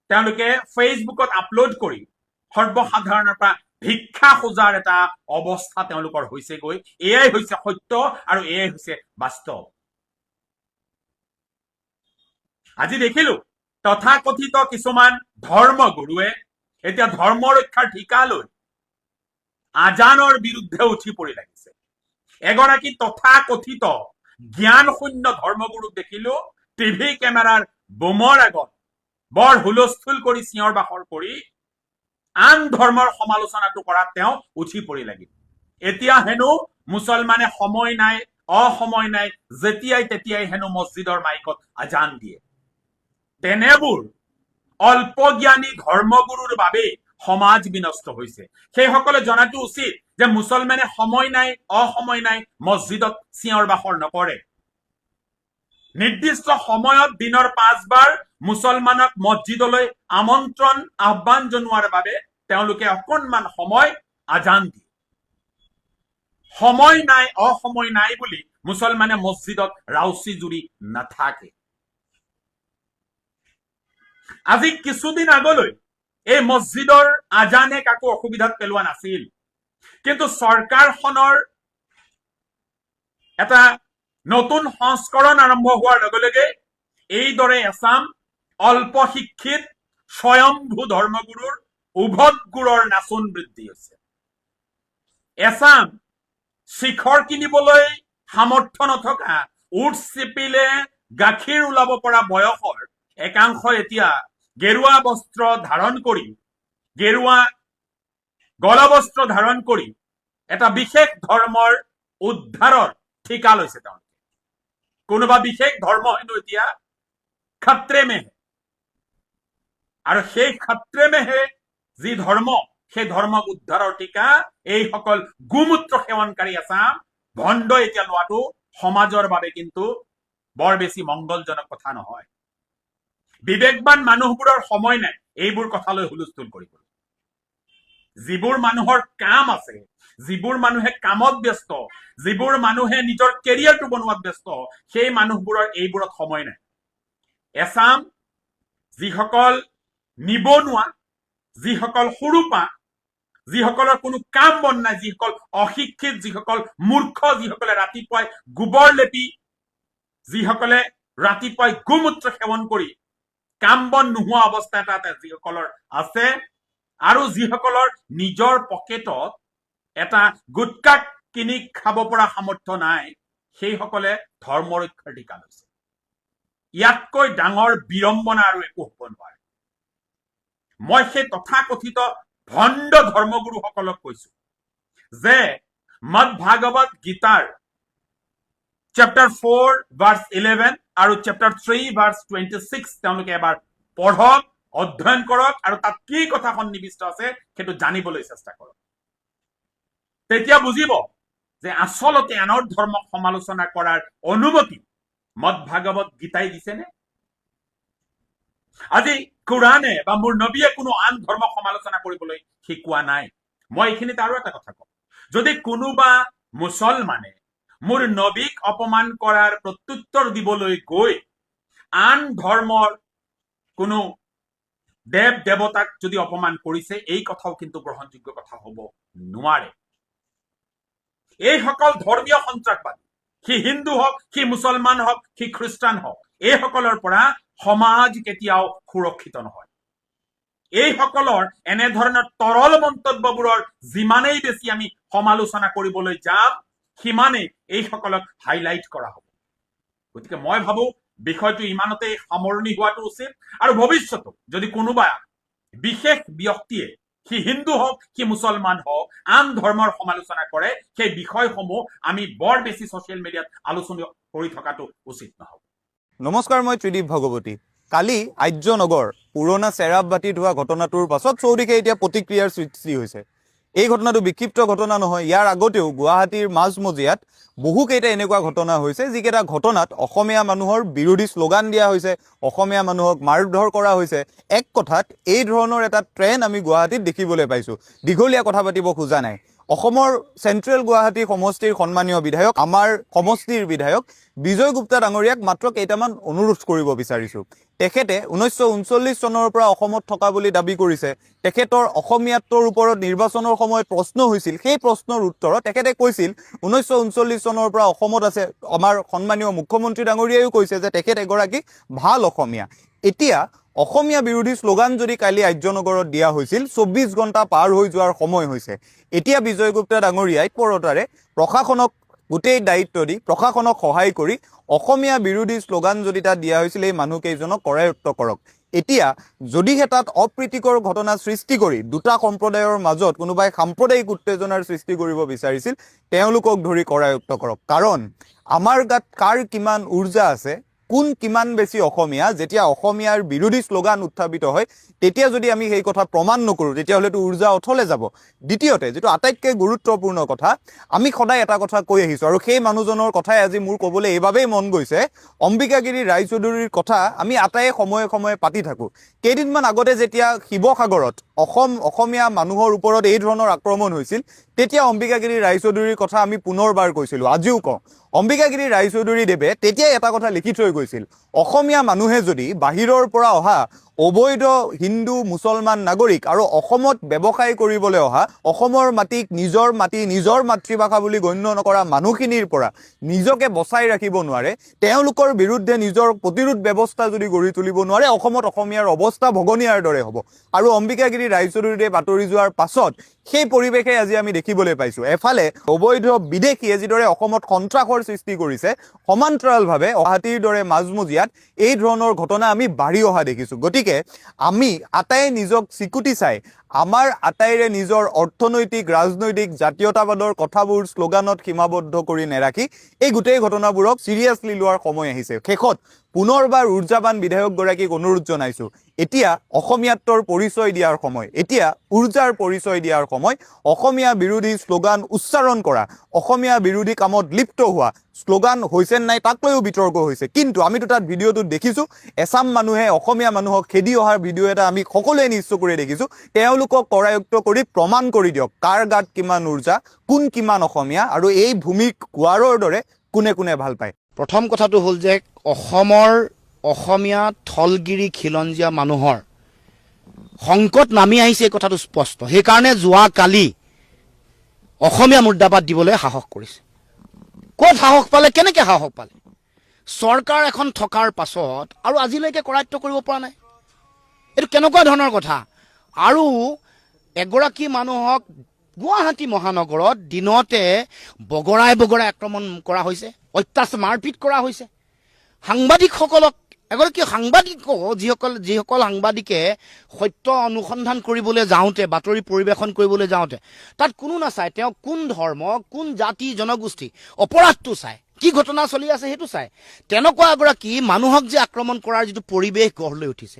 তেওঁলোকে ফেচবুকত আপলোড কৰি সৰ্বসাধাৰণৰ পৰা ভিক্ষা খোজাৰ এটা অৱস্থা তেওঁলোকৰ হৈছেগৈ। এয়াই হৈছে সত্য আৰু এয়াই হৈছে বাস্তৱ। আজি দেখিলো তথাকথিত কিছুমান ধৰ্মগুৰুৱে এতিয়া ধৰ্ম ৰক্ষাৰ ঠিকা লৈ আজানৰ বিৰুদ্ধে উঠি পৰি লাগিছে। এগৰাকী তথাকথিত জ্ঞান শূন্য ধৰ্মগুৰুক দেখিলো টিভি কেমেৰাৰ বোমৰ আগত বৰ হুলস্থুল কৰি চিঞৰ বাখৰ কৰি আন ধৰ্মৰ সমালোচনাটো কৰাত তেওঁ উঠি পৰি লাগিল। এতিয়া হেনো মুছলমানে সময় নাই, অসময় নাই, যেতিয়াই তেতিয়াই হেনো মছজিদৰ মাইকত আজান দিয়ে। তেনেবোৰ অল্পজ্ঞানী ধৰ্মগুৰুৰ বাবে সমাজ বিনষ্ট হৈছে। সেইসকলে জনাটো উচিত যে মুছলমানে সময় নাই, অসময় নাই মছজিদত চিঞৰ বাখৰ নকৰে। নিৰ্দিষ্ট সময়ত দিনৰ 5 বাৰ মুছলমানক মছজিদলৈ আমন্ত্ৰণ আহ্বান জনোৱাৰ বাবে তেওঁলোকে অকণমান সময় আজান দিয়ে। সময় নাই, অসময় নাই বুলি মুছলমানে মছজিদত ৰাউচি জুৰি নাথাকে। আজি কিছুদিন আগলৈ এই মছজিদৰ আজানে কাকো অসুবিধাত পেলোৱা নাছিল, কিন্তু চৰকাৰখনৰ এটা নতুন সংস্কৰণ আৰম্ভ হোৱাৰ লগে লগে এইদৰে এছাম অল্প শিক্ষিত স্বয়ম্ভূ ধৰ্মগুৰুৰ উভত গুৰৰ নাচোন বৃদ্ধি হৈছে। এছাম শিখৰ কিনিবলৈ সামৰ্থ্য নথকা, উঠ চেপিলে গাখীৰ ওলাব পৰা বয়সৰ একাংশ এতিয়া গেৰুৱা বস্ত্ৰ ধাৰণ কৰি, গেৰুৱা গলবস্ত্ৰ ধাৰণ কৰি এটা বিশেষ ধৰ্মৰ উদ্ধাৰৰ ঠিকা লৈছে। তেওঁলোকে কোনোবা বিশেষ ধৰ্ম হেনো এতিয়া খাত্ৰে মেহে, আৰু সেই খাত্ৰে মেহে যি ধৰ্ম, সেই ধৰ্মক উদ্ধাৰৰ টিকা এইসকল গোমূত্ৰ সেৱনকাৰী আছাম ভণ্ড এতিয়া লোৱাটো সমাজৰ বাবে কিন্তু বৰ বেছি মংগলজনক কথা নহয়। বিবেকবান মানুহবোৰৰ সময় নাই এইবোৰ কথালৈ হুলস্থুল কৰিবলৈ। যিবোৰ মানুহৰ কাম আছে, যিবোৰ মানুহে কামত ব্যস্ত, যিবোৰ মানুহে নিজৰ কেৰিয়াৰটো বনোৱাত ব্যস্ত, সেই মানুহবোৰৰ এইবোৰত সময় নাই। এছাম যিসকল নিবনুৱা, যিসকল সৰুপা, যিসকলৰ কোনো কাম বন নাই, যিসকল অশিক্ষিত, যিসকল মূৰ্খ, যিসকলে ৰাতিপুৱাই গোবৰ লেপি, যিসকলে ৰাতিপুৱাই গোমূত্ৰ সেৱন কৰি কাম বন নোহোৱা অৱস্থা এটা যিসকলৰ আছে, আৰু যিসকলৰ নিজৰ পকেটত এটা গুটকা কিনি খাব পৰা সামৰ্থ্য নাই, সেইসকলে ধৰ্ম ৰক্ষাৰ টিকা লৈছে। ইয়াতকৈ ডাঙৰ বিড়ম্বনা আৰু একো হ'ব নোৱাৰে। মই সেই তথাকথিত ভণ্ড ধৰ্মগুৰুসকলক কৈছো যে মদ ভাগৱত গীতাৰ চেপ্টাৰ 4 ভাৰ্চ 11 আৰু চেপ্টাৰ 3 ভাৰ্চ 26 তেওঁলোকে এবাৰ পঢ়ক, অধ্যয়ন কৰক, আৰু তাত কি কথা সন্নিৱিষ্ট আছে সেইটো জানিবলৈ চেষ্টা কৰক। তেতিয়া বুজিব যে আচলতে আনৰ ধৰ্মক সমালোচনা কৰাৰ অনুমতি মদ ভাগৱত গীতাই দিছেনে? আজি কোৰাণে বা মোৰ নবীয়ে কোনো আন ধৰ্মক সমালোচনা কৰিবলৈ শিকোৱা নাই। মই এইখিনিত আৰু এটা কথা কম, যদি কোনোবা মুছলমানে মোৰ নবীক অপমান কৰাৰ প্ৰত্যুত্তৰ দিবলৈ গৈ আন ধৰ্মৰ কোনো দেৱ দেৱতাক যদি অপমান কৰিছে, এই কথাও কিন্তু গ্ৰহণযোগ্য কথা হ'ব নোৱাৰে। এইসকল ধৰ্মীয় সন্ত্ৰাসবাদী, সি হিন্দু হওক, সি মুছলমান হওক, সি খ্ৰীষ্টান হওক, এইসকলৰ পৰা সমাজ কেতিয়াও সুৰক্ষিত নহয়। এইসকলৰ এনেধৰণৰ তৰল মন্তব্যবোৰৰ যিমানেই বেছি আমি সমালোচনা কৰিবলৈ যাম, সিমানেই এইসকলক হাইলাইট কৰা হ'ব। গতিকে মই ভাবো বিষয়টো ইমানতেই সামৰণি হোৱাটো উচিত, আৰু ভৱিষ্যতো যদি কোনোবা বিশেষ ব্যক্তিয়ে, সি হিন্দু হওক, সি মুছলমান হওক, আন ধৰ্মৰ সমালোচনা কৰে, সেই বিষয়সমূহ আমি বৰ বেছি ছচিয়েল মিডিয়াত আলোচনা কৰি থকাটো উচিত নহ'ব। নমস্কাৰ, মই ত্ৰিদীপ ভগৱতী। কালি আৰ্যনগৰ পুৰণা চেৰাববাতিত হোৱা ঘটনাটোৰ পাছত চৌদিশে এতিয়া প্ৰতিক্ৰিয়াৰ সৃষ্টি হৈছে। এই ঘটনাটো বিক্ষিপ্ত ঘটনা নহয়, ইয়াৰ আগতেও গুৱাহাটীৰ মাজমজিয়াত বহুকেইটা এনেকুৱা ঘটনা হৈছে, যিকেইটা ঘটনাত অসমীয়া মানুহৰ বিৰোধী শ্লোগান দিয়া হৈছে, অসমীয়া মানুহক মাৰধৰ কৰা হৈছে। এক কথাত এই ধৰণৰ এটা ট্ৰেণ্ড আমি গুৱাহাটীত দেখিবলৈ পাইছোঁ। দীঘলীয়া কথা পাতিব খোজা নাই। অসমৰ চেণ্ট্ৰেল গুৱাহাটী সমষ্টিৰ সন্মানীয় বিধায়ক, আমাৰ সমষ্টিৰ বিধায়ক বিজয় গুপ্তা ডাঙৰীয়াক মাত্ৰ কেইটামান অনুৰোধ কৰিব বিচাৰিছোঁ। তেখেতে 1939 চনৰ পৰা অসমত থকা বুলি দাবী কৰিছে। তেখেতৰ অসমীয়াত্বৰ ওপৰত নিৰ্বাচনৰ সময়ত প্ৰশ্ন হৈছিল, সেই প্ৰশ্নৰ উত্তৰত তেখেতে কৈছিল 1939 চনৰ পৰা অসমত আছে। আমাৰ সন্মানীয় মুখ্যমন্ত্ৰী ডাঙৰীয়াইও কৈছে যে তেখেত এগৰাকী ভাল অসমীয়া। এতিয়া অসমীয়া বিৰোধী শ্লোগান যদি কালি আৰ্যনগৰত দিয়া হৈছিল, 24 ঘণ্টা পাৰ হৈ যোৱাৰ সময় হৈছে। এতিয়া বিজয় গুপ্তা ডাঙৰীয়াই পৰতাৰে প্ৰশাসনক গোটেই দায়িত্ব দি, প্ৰশাসনক সহায় কৰি অসমীয়া বিৰোধী শ্লোগান যদি তাত দিয়া হৈছিল, এই মানুহকেইজনক কৰায়ত্ব কৰক। এতিয়া যদিহে তাত অপ্ৰীতিকৰ ঘটনা সৃষ্টি কৰি দুটা সম্প্ৰদায়ৰ মাজত কোনোবাই সাম্প্ৰদায়িক উত্তেজনাৰ সৃষ্টি কৰিব বিচাৰিছিল, তেওঁলোকক ধৰি কৰায়ত্ব কৰক। কাৰণ আমাৰ গাত কাৰ কিমান উৰ্জা আছে, কোন কিমান বেছি অসমীয়া যেতিয়া অসমীয়াৰ বিৰোধী শ্লোগান উত্থাপিত হয় তেতিয়া যদি আমি সেই কথা প্ৰমাণ নকৰোঁ তেতিয়াহ'লেতো উৰ্জা অথলে যাব। দ্বিতীয়তে যিটো আটাইতকৈ গুৰুত্বপূৰ্ণ কথা, আমি সদায় এটা কথা কৈ আহিছোঁ আৰু সেই মানুহজনৰ কথাই আজি মোৰ ক'বলৈ এইবাবেই মন গৈছে, অম্বিকাগিৰি ৰায়চৌধুৰীৰ কথা আমি আটাইয়ে সময়ে সময়ে পাতি থাকোঁ। কেইদিনমান আগতে যেতিয়া শিৱসাগৰত অসমীয়া মানুহৰ ওপৰত এই ধৰণৰ আক্ৰমণ হৈছিল তেতিয়া অম্বিকাগিৰি ৰায়চৌধুৰীৰ কথা আমি পুনৰবাৰ কৈছিলোঁ, আজিও কওঁ। অম্বিকাগিৰি ৰায়চৌধুৰীদেৱে তেতিয়াই এটা কথা লিখি থৈ গৈছিল, অসমীয়া মানুহে যদি বাহিৰৰ পৰা অহা অবৈধ হিন্দু মুছলমান নাগৰিক আৰু অসমত ব্যৱসায় কৰিবলৈ অহা অসমৰ মাটিক নিজৰ মাটি নিজৰ মাতৃভাষা বুলি গণ্য নকৰা মানুহখিনিৰ পৰা নিজকে বচাই ৰাখিব নোৱাৰে, তেওঁলোকৰ বিৰুদ্ধে নিজৰ প্ৰতিৰোধ ব্যৱস্থা যদি গঢ়ি তুলিব নোৱাৰে, অসমত অসমীয়াৰ অৱস্থা ভগনীয়াৰ দৰে হ'ব। আৰু অম্বিকাগিৰি ৰায়চৌধুৰীদেৱ আঁতৰি যোৱাৰ পাছত সেই পৰিৱেশে আজি আমি দেখিবলৈ পাইছোঁ। এফালে অবৈধ বিদেশীয়ে যিদৰে অসমত সন্ত্ৰাসৰ সৃষ্টি কৰিছে, সমান্তৰালভাৱে গুৱাহাটীৰ দৰে মাজমজিয়াত এই ধৰণৰ ঘটনা আমি বাঢ়ি অহা দেখিছোঁ। গতিকে আমি আটাই নিজক চিকুটি চাই আমাৰ আটাইৰে নিজৰ অৰ্থনৈতিক ৰাজনৈতিক জাতীয়তাবাদৰ কথাবোৰ শ্লোগানত সীমাবদ্ধ কৰি নেৰাখি এই গোটেই ঘটনাবোৰক চিৰিয়াছলি লোৱাৰ সময় আহিছে। শেষত পুনৰবাৰ উৰ্জাবান বিধায়কগৰাকীক অনুৰোধ জনাইছোঁ, এতিয়া অসমীয়াত্বৰ পৰিচয় দিয়াৰ সময়, এতিয়া উৰ্জাৰ পৰিচয় দিয়াৰ সময়। অসমীয়া বিৰোধী শ্লোগান উচ্চাৰণ কৰা, অসমীয়া বিৰোধী কামত লিপ্ত হোৱা শ্লোগান হৈছে নাই তাক লৈও বিতৰ্ক হৈছে, কিন্তু আমিতো তাত ভিডিঅ'টোত দেখিছোঁ এছাম মানুহে অসমীয়া মানুহক খেদি অহাৰ ভিডিঅ' এটা আমি সকলোৱে নিশ্চয় কৰি দেখিছোঁ। তেওঁলোকক কৰায়ত্ব কৰি প্ৰমাণ কৰি দিয়ক কাৰ গাত কিমান উৰ্জা, কোন কিমান অসমীয়া আৰু এই ভূমিক গোৱাৰৰ দৰে কোনে কোনে ভাল পায়। প্ৰথম কথাটো হ'ল যে অসমৰ অসমীয়া থলগিৰি খিলঞ্জীয়া মানুহৰ সংকট নামি আহিছে, এই কথাটো স্পষ্ট। সেইকাৰণে যোৱাকালি অসমীয়া মুৰ্দাবাদ দিবলৈ সাহস কৰিছে। ক'ত সাহস পালে, কেনেকৈ সাহস পালে? চৰকাৰ এখন থকাৰ পাছত আৰু আজিলৈকে কৰায়ত্ব কৰিব পৰা নাই, এইটো কেনেকুৱা ধৰণৰ কথা? আৰু এগৰাকী মানুহক গুৱাহাটী মহানগৰত দিনতে বগৰাই আক্ৰমণ কৰা হৈছে, অত্যাচাৰ মাৰপিট কৰা হৈছে। সাংবাদিকসকলক, এগৰাকী সাংবাদিকো যিসকল সাংবাদিকে সত্য অনুসন্ধান কৰিবলৈ যাওঁতে, বাতৰি পৰিৱেশন কৰিবলৈ যাওঁতে তাত কোনো নাচায় তেওঁ কোন ধৰ্ম, কোন জাতি জনগোষ্ঠী, অপৰাধটো চায়, কি ঘটনা চলি আছে সেইটো চায়। তেনেকুৱা এগৰাকী মানুহক যে আক্ৰমণ কৰাৰ যিটো পৰিৱেশ গঢ় লৈ উঠিছে,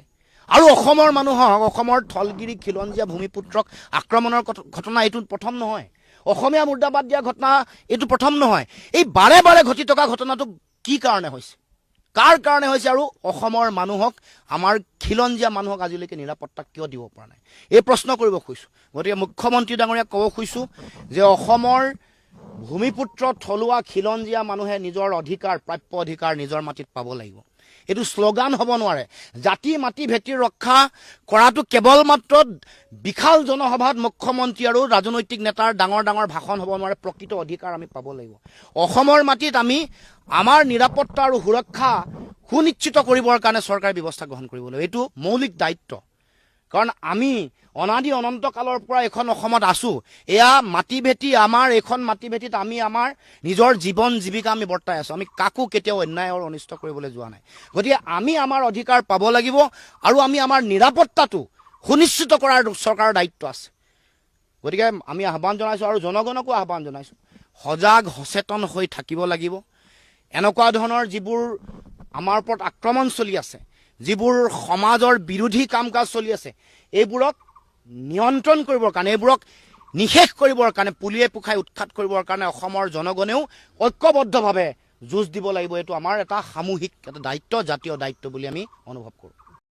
আৰু অসমৰ মানুহক, অসমৰ থলগিৰি খিলঞ্জীয়া ভূমিপুত্ৰক আক্ৰমণৰ ঘটনা এইটো প্ৰথম নহয়, অসমীয়া মুৰ্দাবাদ দিয়া ঘটনা এইটো প্ৰথম নহয়। এই বাৰে বাৰে ঘটি থকা ঘটনাটো কি কাৰণে হৈছে, কাৰ কাৰণে হৈছে, আৰু অসমৰ মানুহক, আমাৰ খিলঞ্জীয়া মানুহক আজিলৈকে নিৰাপত্তা কিয় দিব পৰা নাই, এই প্ৰশ্ন কৰিব খুজিছোঁ। গতিকে মুখ্যমন্ত্ৰী ডাঙৰীয়াক ক'ব খুজিছোঁ যে অসমৰ ভূমিপুত্ৰ থলুৱা খিলঞ্জীয়া মানুহে নিজৰ অধিকাৰ, প্ৰাপ্য অধিকাৰ নিজৰ মাটিত পাব লাগিব। এইটো শ্লোগান হ'ব নোৱাৰে। জাতি মাটি ভেটি ৰক্ষা কৰাটো কেৱল মাত্ৰ বিশাল জনসভাত মুখ্যমন্ত্ৰী আৰু ৰাজনৈতিক নেতাৰ ডাঙৰ ডাঙৰ ভাষণ হ'ব নোৱাৰে। প্ৰকৃত অধিকাৰ আমি পাব লাগিব। অসমৰ মাটিত আমি আমাৰ নিৰাপত্তা আৰু সুৰক্ষা সুনিশ্চিত কৰিবৰ কাৰণে চৰকাৰে ব্যৱস্থা গ্ৰহণ কৰিব লাগিব, এইটো মৌলিক দায়িত্ব। কাৰণ আমি অনাদি অনন্ত কালৰ পৰা এখন অসমত আছোঁ, এয়া মাটি ভেটি, আমাৰ এইখন মাটি ভেটিত আমি আমাৰ নিজৰ জীৱন জীৱিকা আমি বৰ্তাই আছোঁ। আমি কাকো কেতিয়াও অন্যায় আৰু অনিষ্ট কৰিবলৈ যোৱা নাই। গতিকে আমি আমাৰ অধিকাৰ পাব লাগিব আৰু আমি আমাৰ নিৰাপত্তাটো সুনিশ্চিত কৰাৰ চৰকাৰৰ দায়িত্ব আছে। গতিকে আমি আহ্বান জনাইছোঁ আৰু জনগণকো আহ্বান জনাইছোঁ, সজাগ সচেতন হৈ থাকিব লাগিব। এনেকুৱা ধৰণৰ যিবোৰ আমাৰ ওপৰত আক্ৰমণ চলি আছে, যিবোৰ সমাজৰ বিৰোধী কাম কাজ চলি আছে, এইবোৰক নিয়ন্ত্ৰণ কৰিবৰ কাৰণে, এইবোৰক নিশেষ কৰিবৰ কাৰণে, পুলিয়ে পোখাই উৎখাত কৰিবৰ কাৰণে অসমৰ জনগণেও ঐক্যবদ্ধভাৱে যুঁজ দিব লাগিব। এইটো আমাৰ এটা সামূহিক এটা দায়িত্ব, জাতীয় দায়িত্ব বুলি আমি অনুভৱ কৰোঁ।